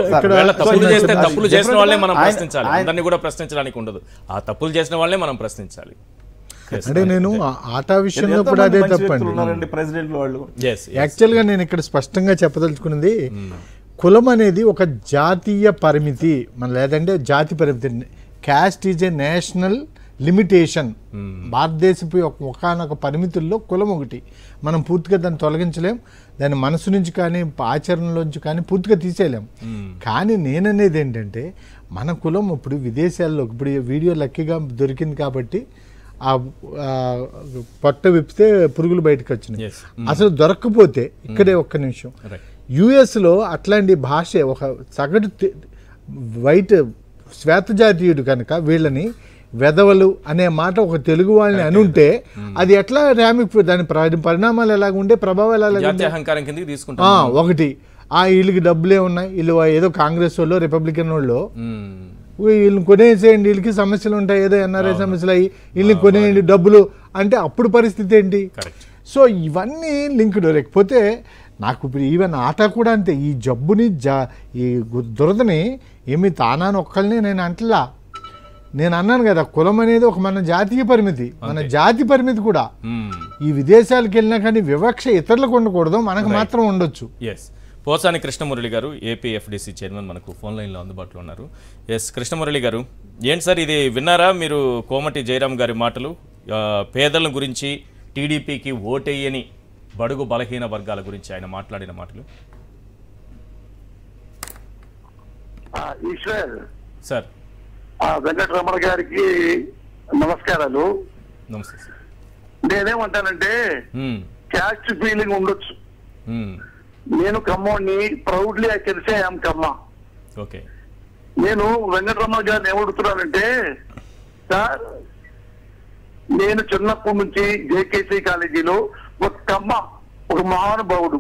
[SPEAKER 1] తప్పులు చేస్తే తప్పులు చేసిన వాళ్ళే మనం ప్రశ్నించాలి, అందరినీ కూడా ప్రశ్నించడానికి ఉండదు. ఆ తప్పులు చేసిన వాళ్ళే మనం ప్రశ్నించాలి.
[SPEAKER 4] అంటే నేను ఆటా విషయంలో కూడా అదే తప్పండి.
[SPEAKER 3] ప్రెసిడెంట్ వాళ్ళు
[SPEAKER 4] యాక్చువల్ గా నేను ఇక్కడ స్పష్టంగా చెప్పదలుచుకున్నది, కులం అనేది ఒక జాతీయ పరిమితి, లేదంటే జాతి పరిమితి. Caste is a national limitation. భారతదేశపు ఒకనొక పరిమితుల్లో కులం ఒకటి. మనం పూర్తిగా దాన్ని తొలగించలేం, దాని మనసు నుంచి కానీ ఆచరణలోంచి కానీ పూర్తిగా తీసేయలేం. కానీ నేననేది ఏంటంటే మన కులం ఇప్పుడు విదేశాల్లో ఇప్పుడు వీడియో లక్కీగా దొరికింది కాబట్టి ఆ పొట్ట విప్పితే పురుగులు బయటకు వచ్చినాయి. అసలు దొరక్కపోతే ఇక్కడే ఒక్క నిమిషం, యుఎస్లో అట్లాంటి భాష ఒక సగటు వైట్ శ్వేతజాతీయుడు కనుక వీళ్ళని వెదవలు అనే మాట ఒక తెలుగు వాళ్ళని అనుంటే అది ఎట్లా దాని పరిణామాలు ఎలాగ ఉండే, ప్రభావం ఎలా ఒకటి వీళ్ళకి డబ్బులే ఉన్నాయి, వీళ్ళు ఏదో కాంగ్రెస్ వాళ్ళు రిపబ్లికన్ వాళ్ళు వీళ్ళని కొనేసేయండి, వీళ్ళకి సమస్యలు ఉంటాయి, ఏదో ఎన్ఆర్ఐ సమస్యలు అయ్యి వీళ్ళని కొనేయండి డబ్బులు అంటే అప్పుడు పరిస్థితి ఏంటి? సో ఇవన్నీ లింక్డ్. లేకపోతే నాకు ఇప్పుడు ఈవెన్ ఆట కూడా అంతే, ఈ జబ్బుని ఈ దురదని ఏమి తానాను ఒక్కళ్ళని నేను అంటలా. నేను అన్నాను కదా, కులం అనేది ఒక మన జాతీయ పరిమితి, మన జాతి పరిమితి కూడా. ఈ విదేశాలకు వెళ్ళినా కానీ వివక్ష ఇతరులకు ఉండకూడదు, మనకు మాత్రం ఉండొచ్చు.
[SPEAKER 1] పోసాని కృష్ణమురళి గారు ఏపీఎఫ్డిసి చైర్మన్ మనకు ఫోన్ లైన్లో అందుబాటులో ఉన్నారు. కృష్ణమురళి గారు, ఏంటి సార్ ఇది విన్నారా మీరు కోమటి జయరాం గారి మాటలు? పేదల గురించి, టీడీపీకి ఓటేయని బడుగు బలహీన వర్గాల గురించి ఆయన మాట్లాడిన మాటలు.
[SPEAKER 6] ఈశ్వర్
[SPEAKER 1] సార్,
[SPEAKER 6] వెంకటరమణ గారికి నమస్కారాలు.
[SPEAKER 1] నమస్తే సార్.
[SPEAKER 6] నేనేమంటానంటే క్యాస్ట్ ఫీలింగ్ ఉండొచ్చు. నేను ఖమ్మాన్ని proudly I can say I'm Kamma.
[SPEAKER 1] Okay.
[SPEAKER 6] నేను వెంకటరమణ గారిని ఏమడుగుతున్నానంటే, సార్ నేను చిన్నప్పటి నుంచి జేకేసీ కాలేజీలో ఒక కమ్మ, ఒక మహానుభావుడు,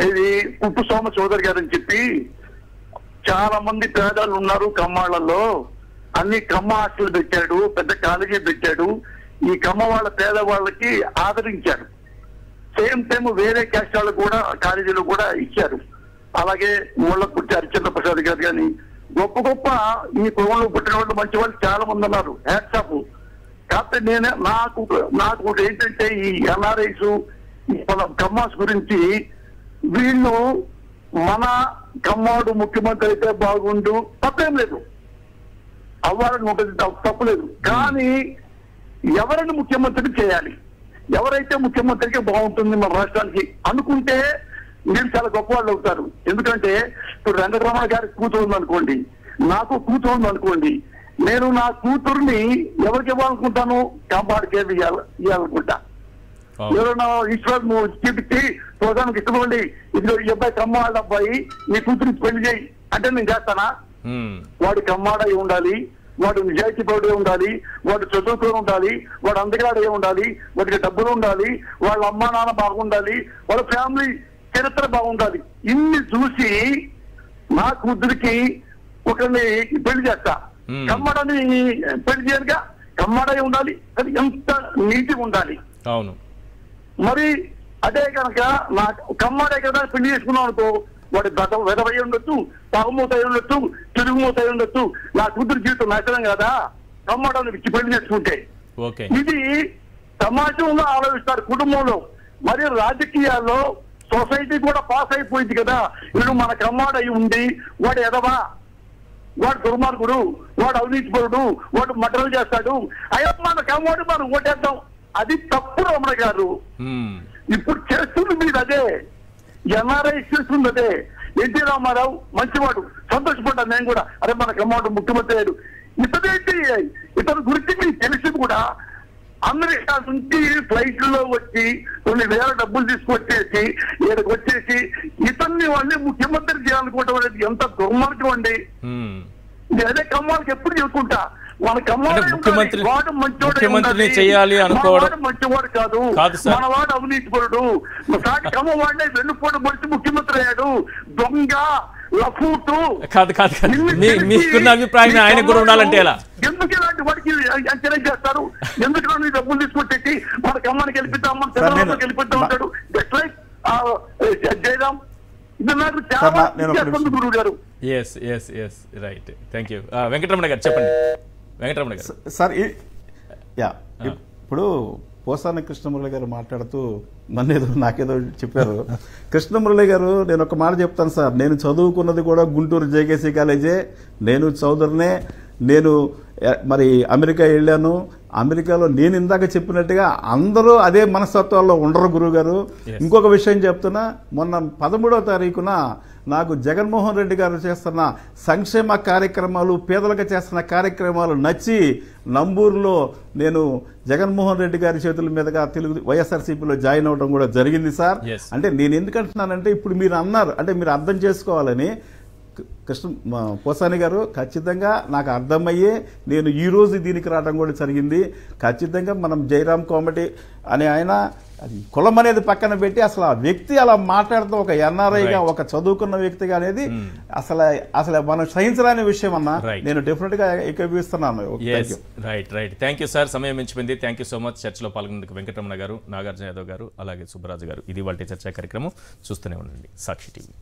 [SPEAKER 6] ఇది ఉప్పు సోమ చౌదరి గారు అని చెప్పి, చాలా మంది పేదలు ఉన్నారు కమ్మాళ్లలో, అన్ని కమ్మ హాస్టల్ పెట్టాడు, పెద్ద కాలేజీ పెట్టాడు, ఈ కమ్మ వాళ్ళ పేదవాళ్ళకి ఆదరించాడు. సేమ్ టైం వేరే క్యాస్ట్ వాళ్ళు కూడా కాలేజీలో కూడా ఇచ్చారు. అలాగే ముళ్ళపుట్టి హరిచంద్ర ప్రసాద్ గారు కానీ గొప్ప గొప్ప ఈ కులంలో పుట్టిన వాళ్ళు మంచి వాళ్ళు చాలా మంది ఉన్నారు. హ్యాట్సాప్. కాకపోతే నాకు ఒకటి ఏంటంటే, ఈ ఎన్ఆర్ఐస్ కమ్మాస్ గురించి వీళ్ళు మన కమ్మాడు ముఖ్యమంత్రి అయితే బాగుండు, తప్పేం లేదు, అవ్వాలని ఉంటుంది, తప్పులేదు. కానీ ఎవరిని ముఖ్యమంత్రిని చేయాలి, ఎవరైతే ముఖ్యమంత్రికి బాగుంటుంది మన రాష్ట్రానికి అనుకుంటే మీరు చాలా గొప్ప వాళ్ళు అవుతారు. ఎందుకంటే ఇప్పుడు వెంకటరమణ గారికి కూతురు ఉందనుకోండి, నాకు కూతురు ఉందనుకోండి, నేను నా కూతుర్ని ఎవరికి ఇవ్వాలనుకుంటాను? కాంపాడికే ఇవ్వాలనుకుంటా. ఎవరైనా ఈశ్వర్ చూపించి ప్రోగ్రామ్కి ఇష్టపడి, ఇది ఈ అబ్బాయి కమ్మాళ్ళ అబ్బాయి, నీ కూతురికి పెళ్లి చేయి అంటే నేను చేస్తానా? వాడి కమ్మాడై ఉండాలి, వాడు నిజాయితీ పరుడే ఉండాలి, వాడు చదువుకొని ఉండాలి, వాడు అందగాడే ఉండాలి, వాడికి డబ్బులు ఉండాలి, వాళ్ళ అమ్మా నాన్న బాగుండాలి, వాళ్ళ ఫ్యామిలీ చరిత్ర బాగుండాలి. ఇన్ని చూసి నా కూతురికి ఒకరిని పెళ్లి చేస్తా. కమ్మడని పెళ్లి చేయనుగా, కమ్మడై ఉండాలి, అది ఎంత నీతిగా ఉండాలి.
[SPEAKER 1] అవును.
[SPEAKER 6] మరి అదే కనుక నా కమ్మడే కదా పెళ్లి చేసుకున్నాం అనుకో, వాడి వెదవై ఉండొచ్చు, తాగుమూత అయి ఉండొచ్చు, తిరుగుమూత అయి ఉండొచ్చు, నా కూతురు జీవితం నచ్చడం కదా కమ్మడాన్ని ఇచ్చి పెళ్లి చేసుకుంటే. ఇది సమాజంలో ఆలోచిస్తారు, కుటుంబంలో. మరి రాజకీయాల్లో సొసైటీ కూడా పాస్ అయిపోయింది కదా. వీడు మన కమ్మాడయి ఉండి వాడు ఎదవా, వాడు దుర్మార్గుడు, వాడు అవినీతిపరుడు, వాడు మటలు చేస్తాడు, అయ్యో మన కమ్మాడు మనం ఓటేద్దాం, అది తప్పు రమణ గారు. ఇప్పుడు చేస్తుంది మీరు అదే, ఎన్ఆర్ఐ చేస్తుంది అదే. ఎన్టీ రామారావు మంచివాడు, సంతోషపడ్డాను నేను కూడా, అరే మన కమ్మాడు ముఖ్యమంత్రి అయ్యాడు. ఇతని గురించి మీకు తెలిసి కూడా అమెరికా నుంచి ఫ్లైట్లో వచ్చి కొన్ని వేల డబ్బులు తీసుకొచ్చేసి ఇక్కడికి వచ్చేసి ఇతన్ని వాళ్ళని ముఖ్యమంత్రి చేయాలనుకోవడం అనేది ఎంత దుర్మార్గం అండి. అదే కమ్మాలకి ఎప్పుడు చెప్పుకుంటా, మన
[SPEAKER 1] ముఖ్యమంత్రి
[SPEAKER 6] వాడు
[SPEAKER 1] ముఖ్యమంత్రిని చేయాలి అనుకోవడం
[SPEAKER 6] మంచివాడు కాదు, మనవాడు అవినీతిపరుడు, సాటి కమ్మ వాడినే వెన్నుపోటు పొడిచి ముఖ్యమంత్రి అయ్యాడు, దొంగ లఫూటు
[SPEAKER 1] కాదు. మీకున్న అభిప్రాయం ఆయన కూడా ఉండాలంటే ఎలా?
[SPEAKER 6] ఎందుకు ఇలాంటి వాడికి అంచనా చేస్తారు? ఎందుకు డబ్బులు తీసుకొచ్చేసి మన కమ్మని గెలిపిద్దాం, మన తెలంగాణ గెలిపిద్దాం అంటాడు. Just like Jayaram. ఇది నాకు చాలా గురువు గారు.
[SPEAKER 1] Right, thank you. వెంకటరమణ గారు చెప్పండి. వెంకటరమణ గారు
[SPEAKER 3] సార్, ఇప్పుడు పోసాని కృష్ణమురళి గారు మాట్లాడుతూ నాకేదో చెప్పారు. కృష్ణమురళి గారు, నేను ఒక మాట చెప్తాను సార్, నేను చదువుకున్నది కూడా గుంటూరు జేకేసీ కాలేజే, నేను చౌదరినే, నేను మరి అమెరికా వెళ్ళాను. అమెరికాలో నేను ఇందాక చెప్పినట్టుగా అందరూ అదే మనస్తత్వాల్లో ఉండరు గురువు గారు. ఇంకొక విషయం చెప్తున్నా, మొన్న 13వ తారీఖున నాకు జగన్మోహన్ రెడ్డి గారు చేస్తున్న సంక్షేమ కార్యక్రమాలు, పేదలకు చేస్తున్న కార్యక్రమాలు నచ్చి నంబూరులో నేను జగన్మోహన్ రెడ్డి గారి చేతుల మీదుగా వైఎస్ఆర్సీపీలో జాయిన్ అవడం కూడా జరిగింది సార్. అంటే నేను ఎందుకంటున్నానంటే, ఇప్పుడు మీరు అన్నారు అంటే మీరు అర్థం చేసుకోవాలని. పోసాని గారు, ఖచ్చితంగా నాకు అర్థమయ్యే నేను ఈ రోజు దీనికి రావడం కూడా జరిగింది. ఖచ్చితంగా మనం జయరామ్ కామెడీ అనే ఆయన కులం అనేది పక్కన పెట్టి అసలు ఆ వ్యక్తి అలా మాట్లాడుతూ ఒక ఎన్ఆర్ఐగా, ఒక చదువుకున్న వ్యక్తిగా అనేది అసలు మనం సహించరాని విషయం అన్నా. నేను డెఫినెట్ గా ఏకీభవిస్తున్నాను.
[SPEAKER 1] Right, thank you sir. సమయం మించిపోయింది. Thank you so much. చర్చలో పాల్గొనేందుకు వెంకటరమణ గారు, నాగార్జున యాదవ్ గారు, అలాగే సుబ్బరాజు గారు. ఇది వాళ్ళ చర్చా కార్యక్రమం. చూస్తూనే ఉండండి సాక్షి టీవీ.